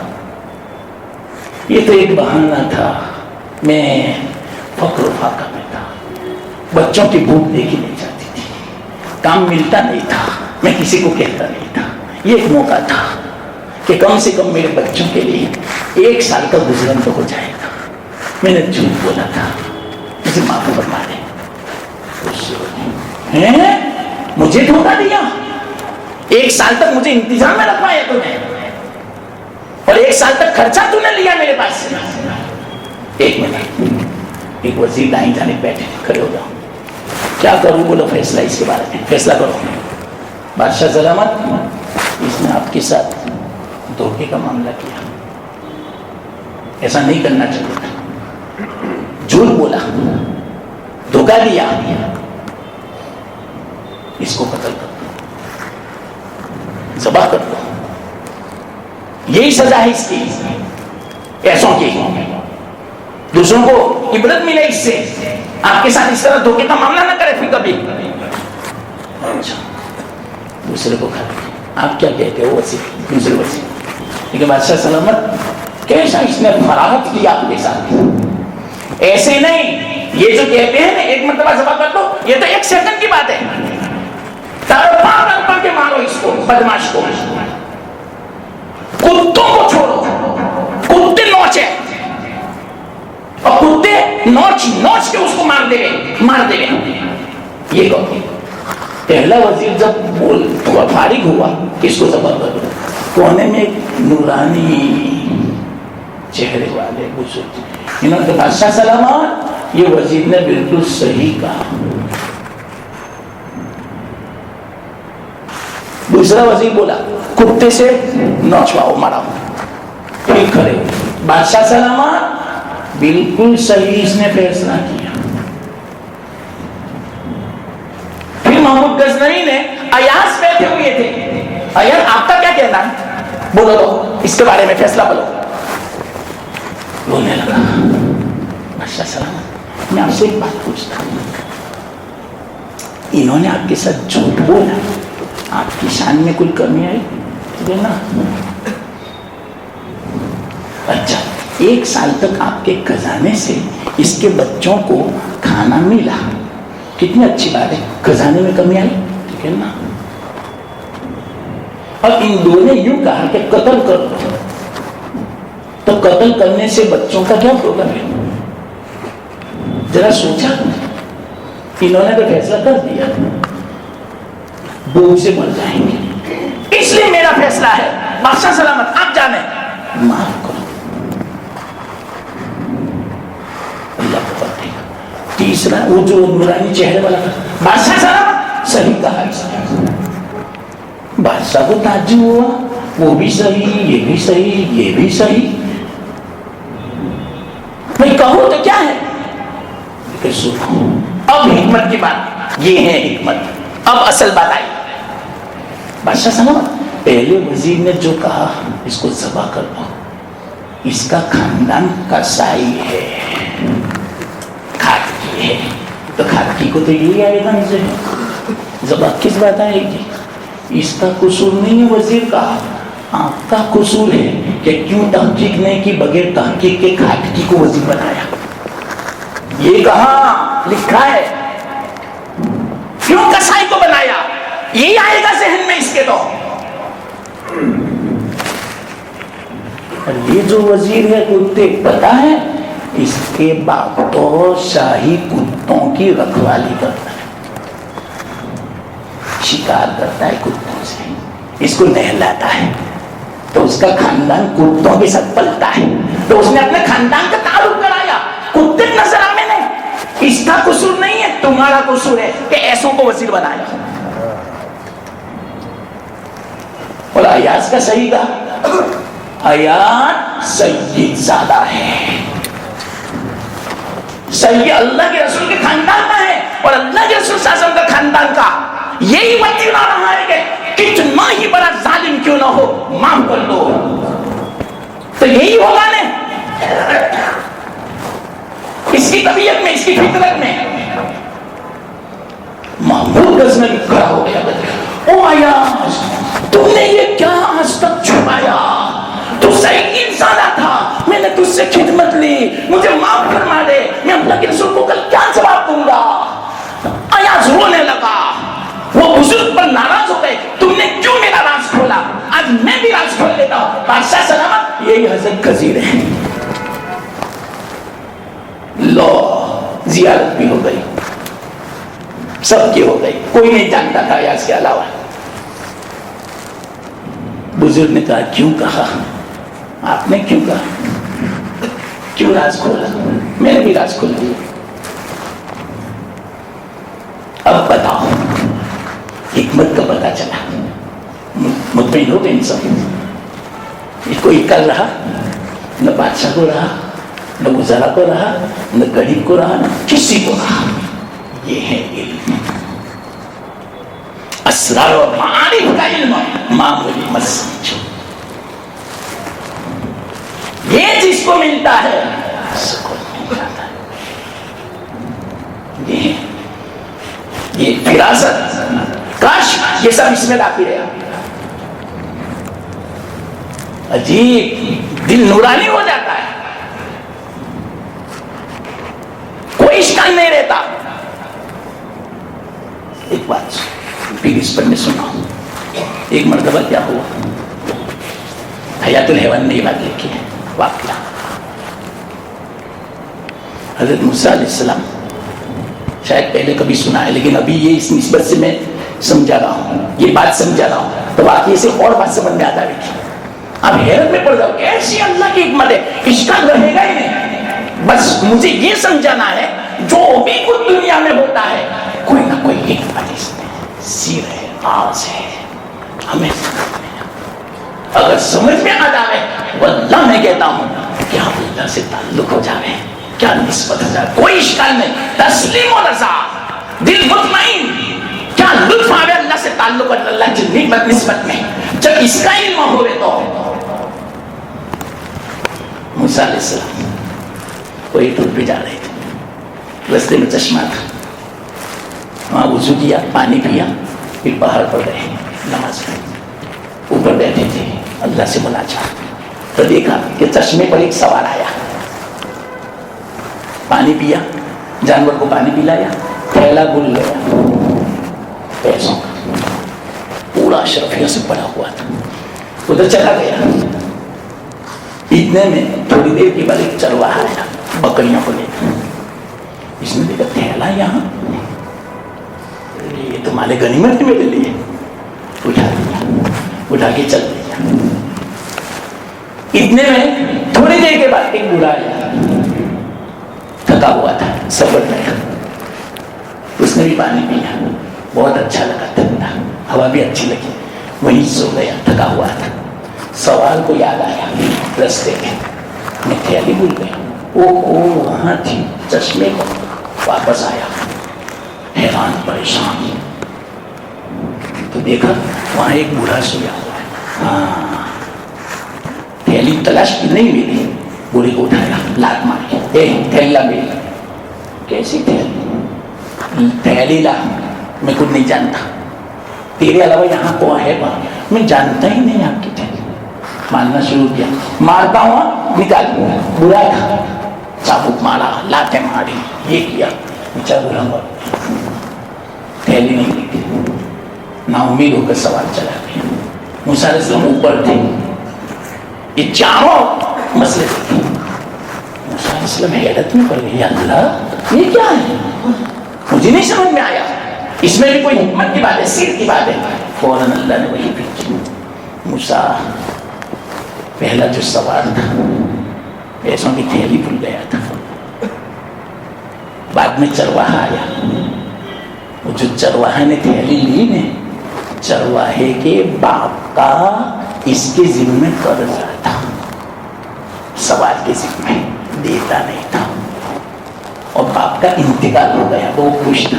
یہ تو ایک بہانہ تھا، میں فقر و فاقہ میں تھا، بچوں کی بھوک دیکھی نہیں جاتی تھی، کام ملتا نہیں تھا، میں کسی کو کہتا نہیں تھا، یہ ایک موقع تھا کہ کم سے کم میرے بچوں کے لیے 1 سال کا گزرن تو ہو جائے گا، میں نے جھوٹ بولا تھا، مجھے معاف فرما دے۔ مجھے دھوکہ دیا، 1 سال تک مجھے انتظام میں رکھوایا تو نے، اور 1 سال تک خرچہ تو نے لیا میرے پاس سے۔ 1 منٹ، ایک وزیر دائیں جانب بیٹھے، کھڑے ہو جاؤ، کیا کروں بولو فیصلہ اس کے بارے میں، فیصلہ کرو۔ بادشاہ سلامت، اس نے آپ کے ساتھ دھوکے کا معاملہ کیا، ایسا نہیں کرنا چاہیے تھا، جھوٹ بولا، دھوکہ دیا، اس کو قتل کر دو، ذبح کر دو، یہی سزا ہے اس کی، ایسوں کی، دوسروں کو عبرت ملے اس سے، آپ کے ساتھ اس طرح دھوکے کا معاملہ نہ کرے پھر کبھی۔ اچھا دوسرے کو کھا، آپ کیا کہتے ہو وزیر، دوسرے وزیر، لیکن بادشاہ سلامت کیسا اس نے فراغت کی آپ کے ساتھ، ایسے نہیں، یہ جو کہتے ہیں نا 1 مرتبہ ذبح کر دو، یہ تو 1 سیکنڈ کی بات ہے، تڑپا کے مارو اس کو، بدماش کو، کتوں کو چھوڑو، کتے نوچے، اور کتے نوچ کے اس کو مار دے، یہ کہو۔ پہلا وزیر جب فارغ ہوا، کس کو ذبح کر دو، کونے میں ایک نورانی چہرے والے بزرگ، انہوں نے بادشاہ سلامت، یہ وزیر نے بالکل صحیح کہا۔ دوسرا وزیر بولا کتے سے نوچواؤ مارا، پھر کھڑے، بادشاہ سلامت بالکل صحیح اس نے فیصلہ کیا۔ پھر محمود غزنوی نے ایاز بیٹھے ہوئے تھے، ایاز آپ کا کیا کہنا ہے، بولو تو اس کے بارے میں فیصلہ بولو۔ بولنے لگا بادشاہ سلامت میں آپ سے ایک بات پوچھتا ہوں، انہوں نے آپ کے ساتھ جھوٹ بولا، آپ کی شان میں کوئی کمی آئی دینا؟ اچھا 1 سال تک آپ کے خزانے سے اس کے بچوں کو کھانا ملا، کتنی اچھی بات ہے، خزانے میں کمی آئی، ٹھیک ہے نا؟ اور ان دونوں نے یوں کہا کہ قتل کر دو، تو قتل کرنے سے بچوں کا کیا پرابلم ہے؟ ذرا سوچا، انہوں نے تو فیصلہ کر دیا بھوک سے مر جائیں گے، اس لیے میرا فیصلہ ہے بادشاہ سلامت آپ جانے معاف کرو، اللہ کو پتہ۔ تیسرا وہ جو نورانی چہرے والا بادشاہ سلامت صحیح کہا، اس نے بادشاہ کو تعجب ہوا، وہ بھی صحیح، یہ بھی صحیح، یہ بھی صحیح، میں کہوں تو کیا ہے، کہ سنو اب حکمت کی بات، یہ ہے حکمت، اب اصل بات آئی۔ بادشاہ سلامت پہلے وزیر نے جو کہا اس کو ذبح کر دو، اس کا خاندان قصائی ہے، کھاتکی ہے، تو کھاتکی کو تو یہی آئے گا، مجھے ذبح کس بات آئے گی؟ اس کا قصور نہیں ہے وزیر کا، آپ کا قصور ہے کہ کیوں تحقیق نہیں کی، بغیر تحقیق کے کھاتکی کو وزیر بنایا، یہ کہاں لکھا ہے، کیوں قصائی کو بنایا، یہی آئے گا ذہن میں اس کے تو۔ اور یہ جو وزیر ہے کتے، پتا ہے اس کے باپ تو شاہی کتوں کی رکھوالی کرتا ہے، شکار کرتا ہے کتوں سے، اس کو نہلاتا ہے، تو اس کا خاندان کتوں کے ساتھ پلتا ہے، تو اس نے اپنے خاندان کا تعارف کرایا، کتے نظر آنے نہیں، اس کا قصور نہیں ہے، تمہارا قصور ہے کہ ایسوں کو وزیر بنایا۔ اور ایاز کا صحیح کہا، ایاز سید زادہ ہے، سید اللہ کے رسول کے خاندان کا ہے، اور اللہ کے رسول صلی اللہ علیہ وسلم کا خاندان کا یہی وقت آ رہا ہے کہ کتنا ہی بڑا ظالم کیوں نہ ہو معاف کر دو، تو یہی ہوگا نا اس کی طبیعت میں، اس کی فطرت میں۔ محمود غزنوی کھڑا ہو گیا، او ایاز تم نے یہ کیا آج تک چھپایا، تو صحیح انسان تھا، میں نے تجھ سے خدمت لی، مجھے معاف فرما دے، میں اللہ کے رسول کو کل کیا جواب دوں گا؟ ایاز رونے لگا، وہ بزرگ پر ناراض ہو گئے، تم نے کیوں میرا راز کھولا، آج میں بھی راز کھول لیتا ہوں۔ بادشاہ سلامت یہی حضرت خضیر ہے، لو زیارت بھی ہو گئی، سب کی ہو گئی، کوئی نہیں جانتا تھا ایاز کے علاوہ۔ بزرگ نے کہا کیوں کہا، آپ نے کیوں کہا، کیوں راز کھولا؟ میں نے بھی راز کھول دیا، اب بتاؤ حکمت کا پتا چلا، مطمئن ہو گئے ان سب، کوئی کر رہا نہ بادشاہ کو رہا، نہ گزارا کو رہا، نہ غریب کو رہا، نہ کسی کو رہا، یہ ہے علم، اسرار و معارف کا علم، معمولی مت سمجھو، یہ جس کو ملتا ہے سکون مل جاتا ہے، یہ فراست، کاش یہ سب اس میں داخل رہا، عجیب دل نورانی ہو جاتا ہے، کوئی اشکال نہیں رہتا۔ ایک بات پھر اس پر میں سنا ہوں، ایک مرتبہ کیا ہوا، حیات الحیوان نے یہ بات لکھی ہے، واقعہ حضرت موسیٰ علیہ السلام، شاید پہلے کبھی سنا ہے لیکن ابھی یہ اس نسبت سے میں سمجھا رہا ہوں، یہ بات سمجھا رہا ہوں، تو واقعی سے اور بات سمجھ میں آتا ہے۔ اب حیرت میں پڑ جاؤ کیسی اللہ کی حکمت ہے، اشکال رہے گا ہی نہیں. بس مجھے یہ سمجھانا ہے جو بھی کچھ دنیا میں ہوتا ہے کوئی نہ کوئی حکمت اس میں سیر ہے، راز ہے. ہمیں اگر سمجھ میں آ جائے واللہ میں کہتا ہوں کہ ہم اللہ سے تعلق ہو جائے، کیا نسبت ہو جائے، کوئی اشکال نہیں. تسلیم و رضا، دل مطمئن، کیا لطف آئے اللہ سے تعلق اور اللہ کی نسبت میں. جب اس کا علم ہوئے تو موسیٰ علیہ السلام وہی ٹور پہ جا رہے تھے، رستے میں چشمہ تھا، وہاں وضو کیا، پانی پیا، پھر پہاڑ پر گئے نماز پڑھی، اوپر بیٹھے تھے اللہ سے مناجات. تو دیکھا کہ چشمے پر ایک سوار آیا، پانی پیا، جانور کو پانی پلایا، تھیلا بھول گیا پیسوں کا، پورا اشرفیہ سے پڑا ہوا تھا، ادھر چلا گیا. اتنے میں تھوڑی دیر کے بعد ایک چرواہا آیا بکریوں کو لے کر. اس نے دیکھا تھیلا یہاں، یہ تمہارے غنیمت میرے لیے. اٹھا لیا، اٹھا کے چل دیا. اتنے میں تھوڑی دیر کے بعد ایک بوڑھا آیا، تھکا ہوا تھا، سفر گیا، اس نے بھی پانی پیا، بہت اچھا لگا، ٹھنڈا، ہوا بھی اچھی لگی، وہیں سو گیا، تھکا ہوا تھا. سوال کو یاد آیا رستے میں تھیلی بھول گیا، او وہاں تھی، چشمے کو واپس آیا، حیران پریشان. تو دیکھا وہاں ایک بوڑھا سویا ہوا ہے. ہاں تھیلی تلاش کی نہیں ملی، بوڑھے کو اٹھایا، لات ماری، تھیلا ملی. کیسی تھیلی؟ تھیلی لا، میں کچھ نہیں جانتا، تیرے علاوہ یہاں کون ہے؟ میں جانتا ہی نہیں آپ کی تھیلی. مارنا شروع کیا، مارتا ہوں نکال، برا تھا، چابک مارا، لاتیں ماری، یہ کیا، بچہ برا مر، تھیلی نہیں لکھی. نا امید ہو کر سوال چلا گیا. موسیٰ علیہ السلام اوپر تھے، یہ چاروں مسئلے تھے. موسیٰ علیہ السلام حیرت میں پڑ گئی، اللہ یہ کیا ہے، مجھے نہیں سمجھ میں آیا، اس میں بھی کوئی حکمت کی بات ہے، سیر کی بات ہے. فوراً اللہ نے وہی بھیجی. موسیٰ پہلا جو سوال تھا پیسوں کی تھیلی بھول گیا تھا، بعد میں چرواہا آیا. وہ جو چرواہے نے تھیلی لی نے، چرواہے کے باپ کا اس کے ذمہ قرض تھا، سوال کے ذمہ دیتا نہیں تھا، اور باپ کا انتقال ہو گیا تو وہ خوش تھا،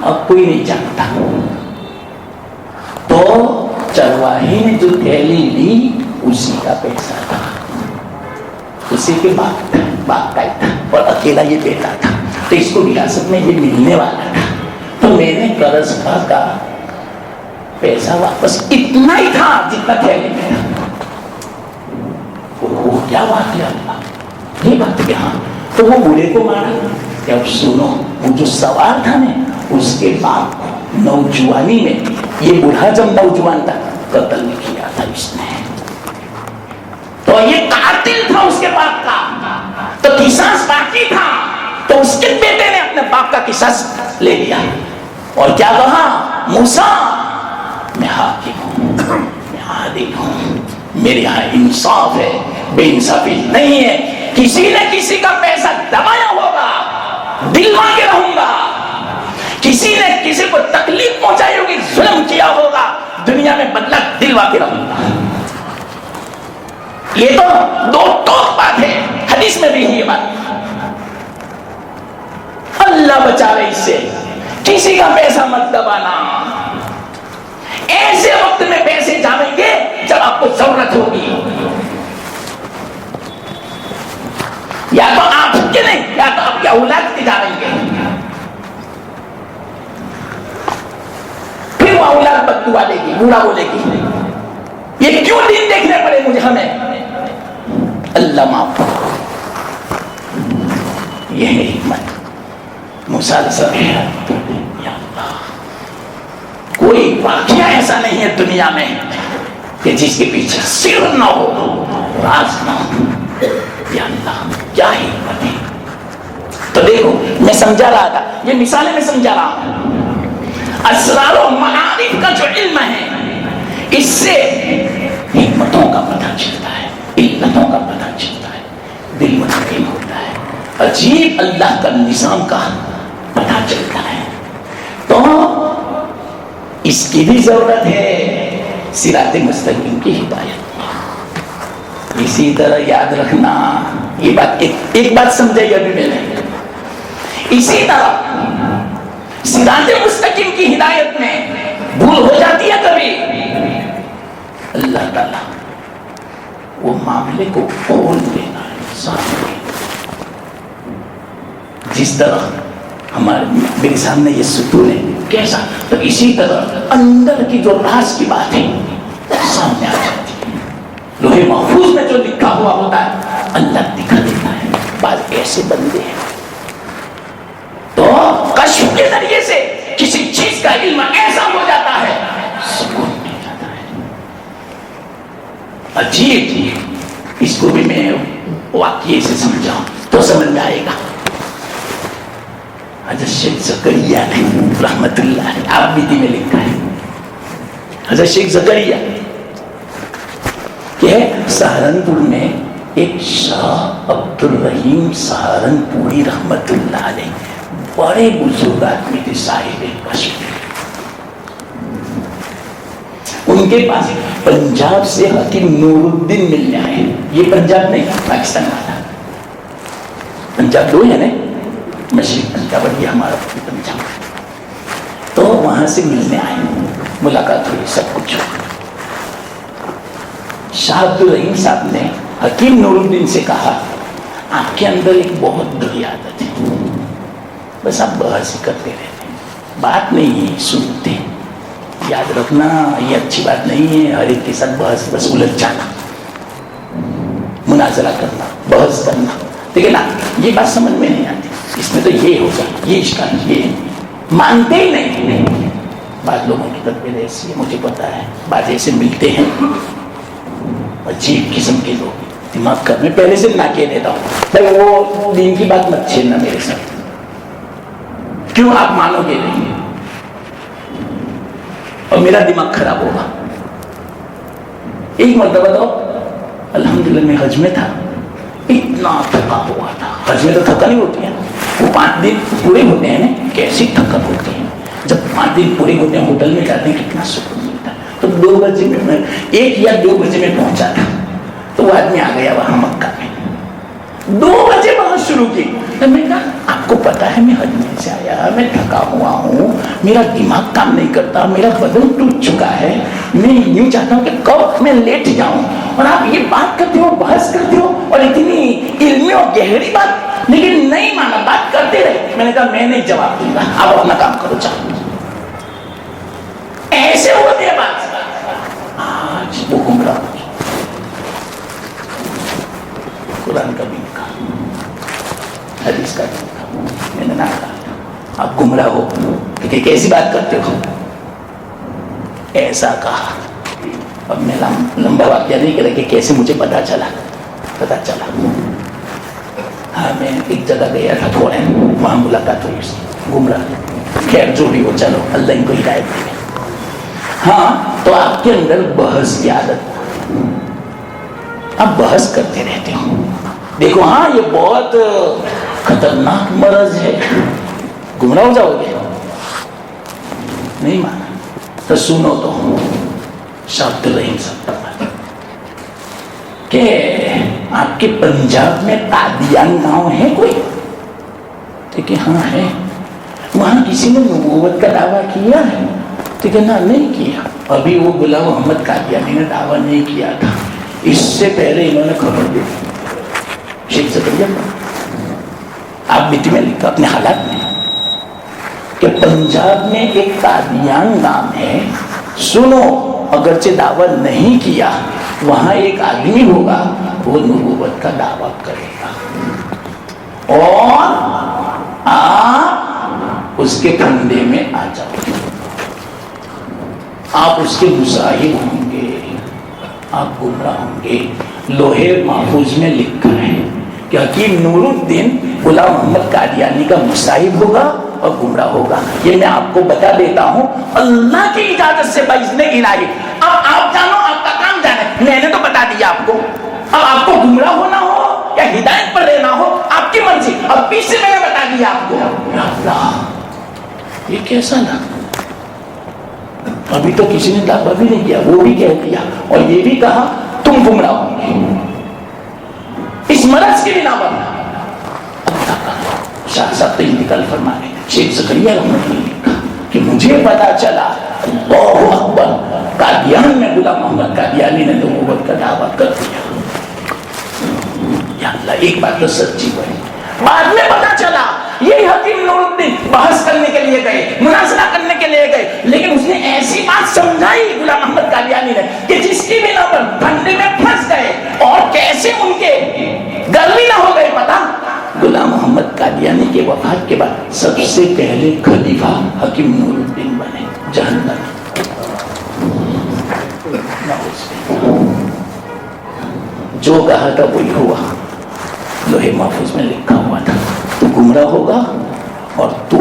اب کوئی نہیں جانتا. تو چرواہے نے جو تھیلی لی اسی کا پیسہ تھا، اسی کے باپ کا ہی تھا، اور اکیلا یہ بیٹا تھا، تو اس کو وراثت میں یہ ملنے والا تھا. تو میں نے قرض کا پیسہ واپس اتنا ہی تھا جتنا تھیلی میں تھا. وہ کیا بات ہے اللہ، یہ بات کیا. تو وہ بوڑھے کو مارا. اب سنو، وہ جو سوال تھا نا، اس کے باپ نوجوانی میں، یہ بوڑھا جب نوجوان تھا قتل نہیں کیا تھا اس نے، تو یہ قاتل تھا اس کے باپ کا، تو قصاص باقی تھا. تو اس کے بیٹے نے اپنے باپ کا قصاص لے لیا اور کیا کہا، موسیٰ میں حاکم ہوں، میں عادل ہوں، میرے یہاں انصاف ہے، بے انصافی نہیں ہے. کسی نے کسی کا پیسہ دبایا ہوگا، دلوا کے رہوں گا. کسی نے کسی کو تکلیف پہنچائی ہوگی، ظلم کیا ہوگا، دنیا میں بدلہ دلوا کے رہوں گا. یہ تو دو ٹوک بات ہے، حدیث میں بھی یہ بات. اللہ بچا رہے اس سے، کسی کا پیسہ مت دبانا. ایسے وقت میں پیسے جانیں گے جب آپ کو ضرورت ہوگی، یا تو آپ کے نہیں، یا تو آپ کی اولاد کی جانیں گے. پھر وہ اولاد بددعا دے گی، برا بولے گی، یہ کیوں دن دیکھنے پڑے مجھے، ہمیں اللہ معاف. یہ ہے حکمت. موسیٰ علیہ السلام، یا اللہ کوئی واقعہ ایسا نہیں ہے دنیا میں کہ جس کے پیچھے سر نہ ہو، راز نہ ہو. یا اللہ کیا حکمت ہے. تو دیکھو میں سمجھا رہا تھا، یہ مثالیں میں سمجھا رہا ہوں. اسرار و معارف کا جو علم ہے، اس سے حکمتوں کا پتہ چلتا ہے، علتوں کا پتہ چلتا ہے، دل مطمئن ہوتا ہے، عجیب اللہ کا نظام کا پتہ چلتا ہے۔ تو اس کی بھی ضرورت ہے صراط مستقیم کی ہدایت۔ اسی طرح یاد رکھنا، یہ بات ایک بات سمجھائی ابھی میں نے، اسی طرح صراط مستقیم کی ہدایت میں بھول ہو جاتی ہے کبھی، اللہ تعالیٰ وہ معاملے کو کھول دینا ہے سامنے۔ جس طرح ہمارے میرے سامنے یہ ستون ہے کیسا، تو اسی طرح اندر کی جو راز کی بات ہے سامنے آ جاتی ہے۔ لوہے محفوظ میں جو لکھا ہوا ہوتا ہے اللہ دکھا دیتا ہے۔ بعض ایسے بندے ہیں تو کشف کے ذریعے سے کسی چیز کا علم ایسا ہو جاتا ہے سکون مل جاتا ہے، عجیب۔ اس کو بھی میں واقعے سے سمجھاؤں تو سمجھ میں آئے گا۔ حضرت شیخ زکریا نے رحمت اللہ علیہ، آپ بھی میں لکھا ہے، حضرت شیخ زکریا کہ سہارنپور میں ایک شاہ عبد الرحیم سہارنپوری رحمت اللہ علیہ، بڑے بزرگ آدمی تھے، صاحب کشف۔ ان کے پاس پنجاب سے حکیم نور الدین ملنے آئے، یہ پنجاب نہیں پاکستان والا، پنجاب دو ہے نا، مشرق پنجاب اور یہ ہمارا پنجاب، تو وہاں سے ملنے آئے، ملاقات ہوئی، سب کچھ ہوا۔ شاہ عبد الرحیم صاحب نے حکیم نور الدین سے کہا آپ کے اندر ایک بہت بری عادت ہے، بس آپ بحث ہی کرتے رہتے ہیں، بات نہیں سنتے۔ یاد رکھنا یہ اچھی بات نہیں ہے، ہر ایک کے ساتھ بحث بس الجھ جانا، مناظرہ کرنا، بحث کرنا، لیکن یہ بات سمجھ میں نہیں آتی، اس میں تو یہ ہوگا، یہ اشکال، یہ مانتے ہی نہیں۔ بعض لوگوں کی طرف ایسی ہے، مجھے پتا ہے، بعض ایسے ملتے ہیں عجیب قسم کے لوگ، دماغ کا میں پہلے سے نہ کہہ دیتا ہوں بھائی وہ دین کی بات مت چھیڑنا میرے ساتھ، کیوں آپ مانو گے نہیں اور میرا دماغ خراب ہوگا۔ ایک مرتبہ تو الحمدللہ میں حج میں تھا، اتنا تھکا ہوا تھا، حج میں تو تھکن نہیں ہوتی ہے، وہ 5 دن پورے ہوتے ہیں نا، کیسی تھکن ہوتی ہے، جب 5 دن پورے ہوتے ہیں ہوٹل میں جاتے ہیں کتنا سکون ملتا ہے۔ تو 2 بجے میں 1 یا 2 بجے میں پہنچا تھا، تو وہ آدمی آ گیا وہاں مکہ میں، 2 بجے بہت شروع کی، تو میں کہا آپ کو پتا ہے میں حج میں سے آیا، میں تھکا ہوا ہوں، میرا دماغ کام نہیں کرتا، میرا بدن ٹوٹ چکا ہے، میں یوں چاہتا ہوں کہ کب میں لیٹ جاؤں، اور آپ یہ بات کرتے ہو، بحث کرتے ہو، اور اتنی علمی اور گہری بات، لیکن نہیں مانا، بات کرتے رہے۔ میں نے کہا میں نہیں جواب دوں گا، آپ اپنا کام کرو، چاہو ایسے ہوتے ہیں بات۔ آج وہ گمراہ ہو گیا، قرآن کا بھی لکھا، حدیث کا بھی لکھا، میں نے نہ کہا آپ گمراہ ہو کہ کیسی بات کرتے ہو، ایسا کہا۔ اب میں لمبا واقعہ نہیں کرا کہ کیسے مجھے پتا چلا، ہاں میں ایک جگہ گیا تھا فورن، وہاں ملاقات ہوئی اس کی، گمراہ، خیر جو بھی ہو، چلو اللہ ان کو ہدایت دے۔ ہاں تو آپ کے اندر بحث کی عادت، آپ بحث کرتے رہتے ہو، دیکھو ہاں یہ بہت خطرناک مرض ہے، گمراہ ہو جاؤ گے، نہیں مانا تو سنو تو شاہ عبد الرحیم صاحب کہ آپ کے پنجاب میں قادیان گاؤں ہے کوئی؟ کہ ہاں ہے، وہاں کسی نے نبوت کا دعویٰ کیا ہے؟ کہ نہ نہیں کیا، ابھی وہ غلام محمد قادیانی نے دعویٰ نہیں کیا تھا، اس سے پہلے انہوں نے خبر دی شیخ زکریا آپ بیٹی میں لکھا اپنے حالات میں کہ پنجاب میں ایک قادیان نام ہے، سنو اگرچہ دعویٰ نہیں کیا، وہاں ایک آدمی ہوگا وہ نبوت کا دعویٰ کرے گا اور آپ اس کے پھندے میں آ جاؤ، آپ اس کے مصاحب ہوں گے، آپ گمراہ ہوں گے۔ لوہے محفوظ میں لکھا ہے کہ حکیم نور الدین غلام محمد قادیانی کا مصاحب ہوگا اور گمراہ ہوگا۔ یہ میں آپ کو بتا دیتا ہوں اللہ کی اجازت سے باذن الہی۔ اب آپ جانو، آپ کا کام جانے، میں نے تو بتا دیا آپ کو. اب آپ کو گمراہ ہونا ہو یا ہدایت پر رہنا ہو آپ کی مرضی. اب بھی سے میں نے بتا دیا آپ کو. یا اللہ یہ کیسا نا, ابھی تو کسی نے دعویٰ بھی نہیں کیا, وہ بھی کہہ دیا اور یہ بھی کہا تم گمراہ ہوں گے اس مرض کی بنا پر. شاہ صاحب تو انتقال فرمانے شیخ زکریا رحمۃ اللہ نے کہا کہ مجھے پتا چلا اللہ اکبر قادیان میں غلام محمد قادیانی نے نبوت کا دعویٰ کر دیا. یا اللہ ایک بات تو سچی بڑی. بعد میں پتا چلا یہ حکیم نور الدین بحث کرنے کے لیے گئے, مناظرہ کرنے کے لیے گئے, لیکن اس نے ایسی بات سمجھائی غلام محمد قادیانی نے کہ جس کی بنا پر پھنڈے میں پھنس گئے اور کیسے ان کے گرمی نہ ہو گئے. پتا غلام محمد قادیانی کے وفات کے بعد سب سے پہلے خلیفہ حکیم نور الدین بنے جہنم. جو کہا تھا وہی ہوا, لوہے محفوظ میں لکھا ہوا تھا تو گمراہ ہوگا اور تو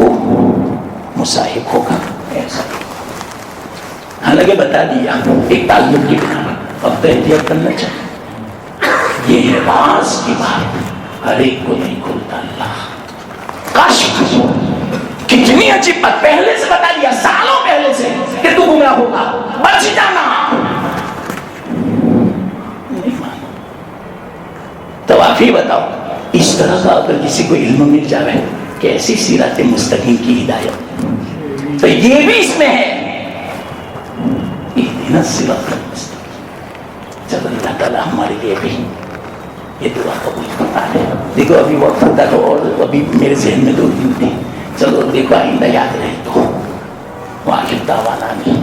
مصاحب ہوگا. ایسا حالانکہ بتا دیا ایک تعلق کی بنا پر. اب تو احتیاط کرنا چاہیے. یہ ہے راز کی بات, ہر ایک کو نہیں کھولتا اللہ. کاش کتنی عجیب بات پہلے سے بتا دیا سالوں پہلے سے کہ تو گمراہ ہوگا, بچ جانا. نہیں مانو تو آپ ہی بتاؤ اس طرح کا اگر کسی کو علم مل جائے کیسی سیرت مستقیم کی ہدایت. تو یہ بھی اس میں ہے اہدنا الصراط المستقیم. جب اللہ تعالیٰ ہمارے لیے بھی یہ دعا قبول کرتا ہے. دیکھو ابھی وقت ہوتا تو اور ابھی میرے ذہن میں 2 دن تھے. چلو دیکھو آئندہ یاد رہے تو واقعی دعوانا نہیں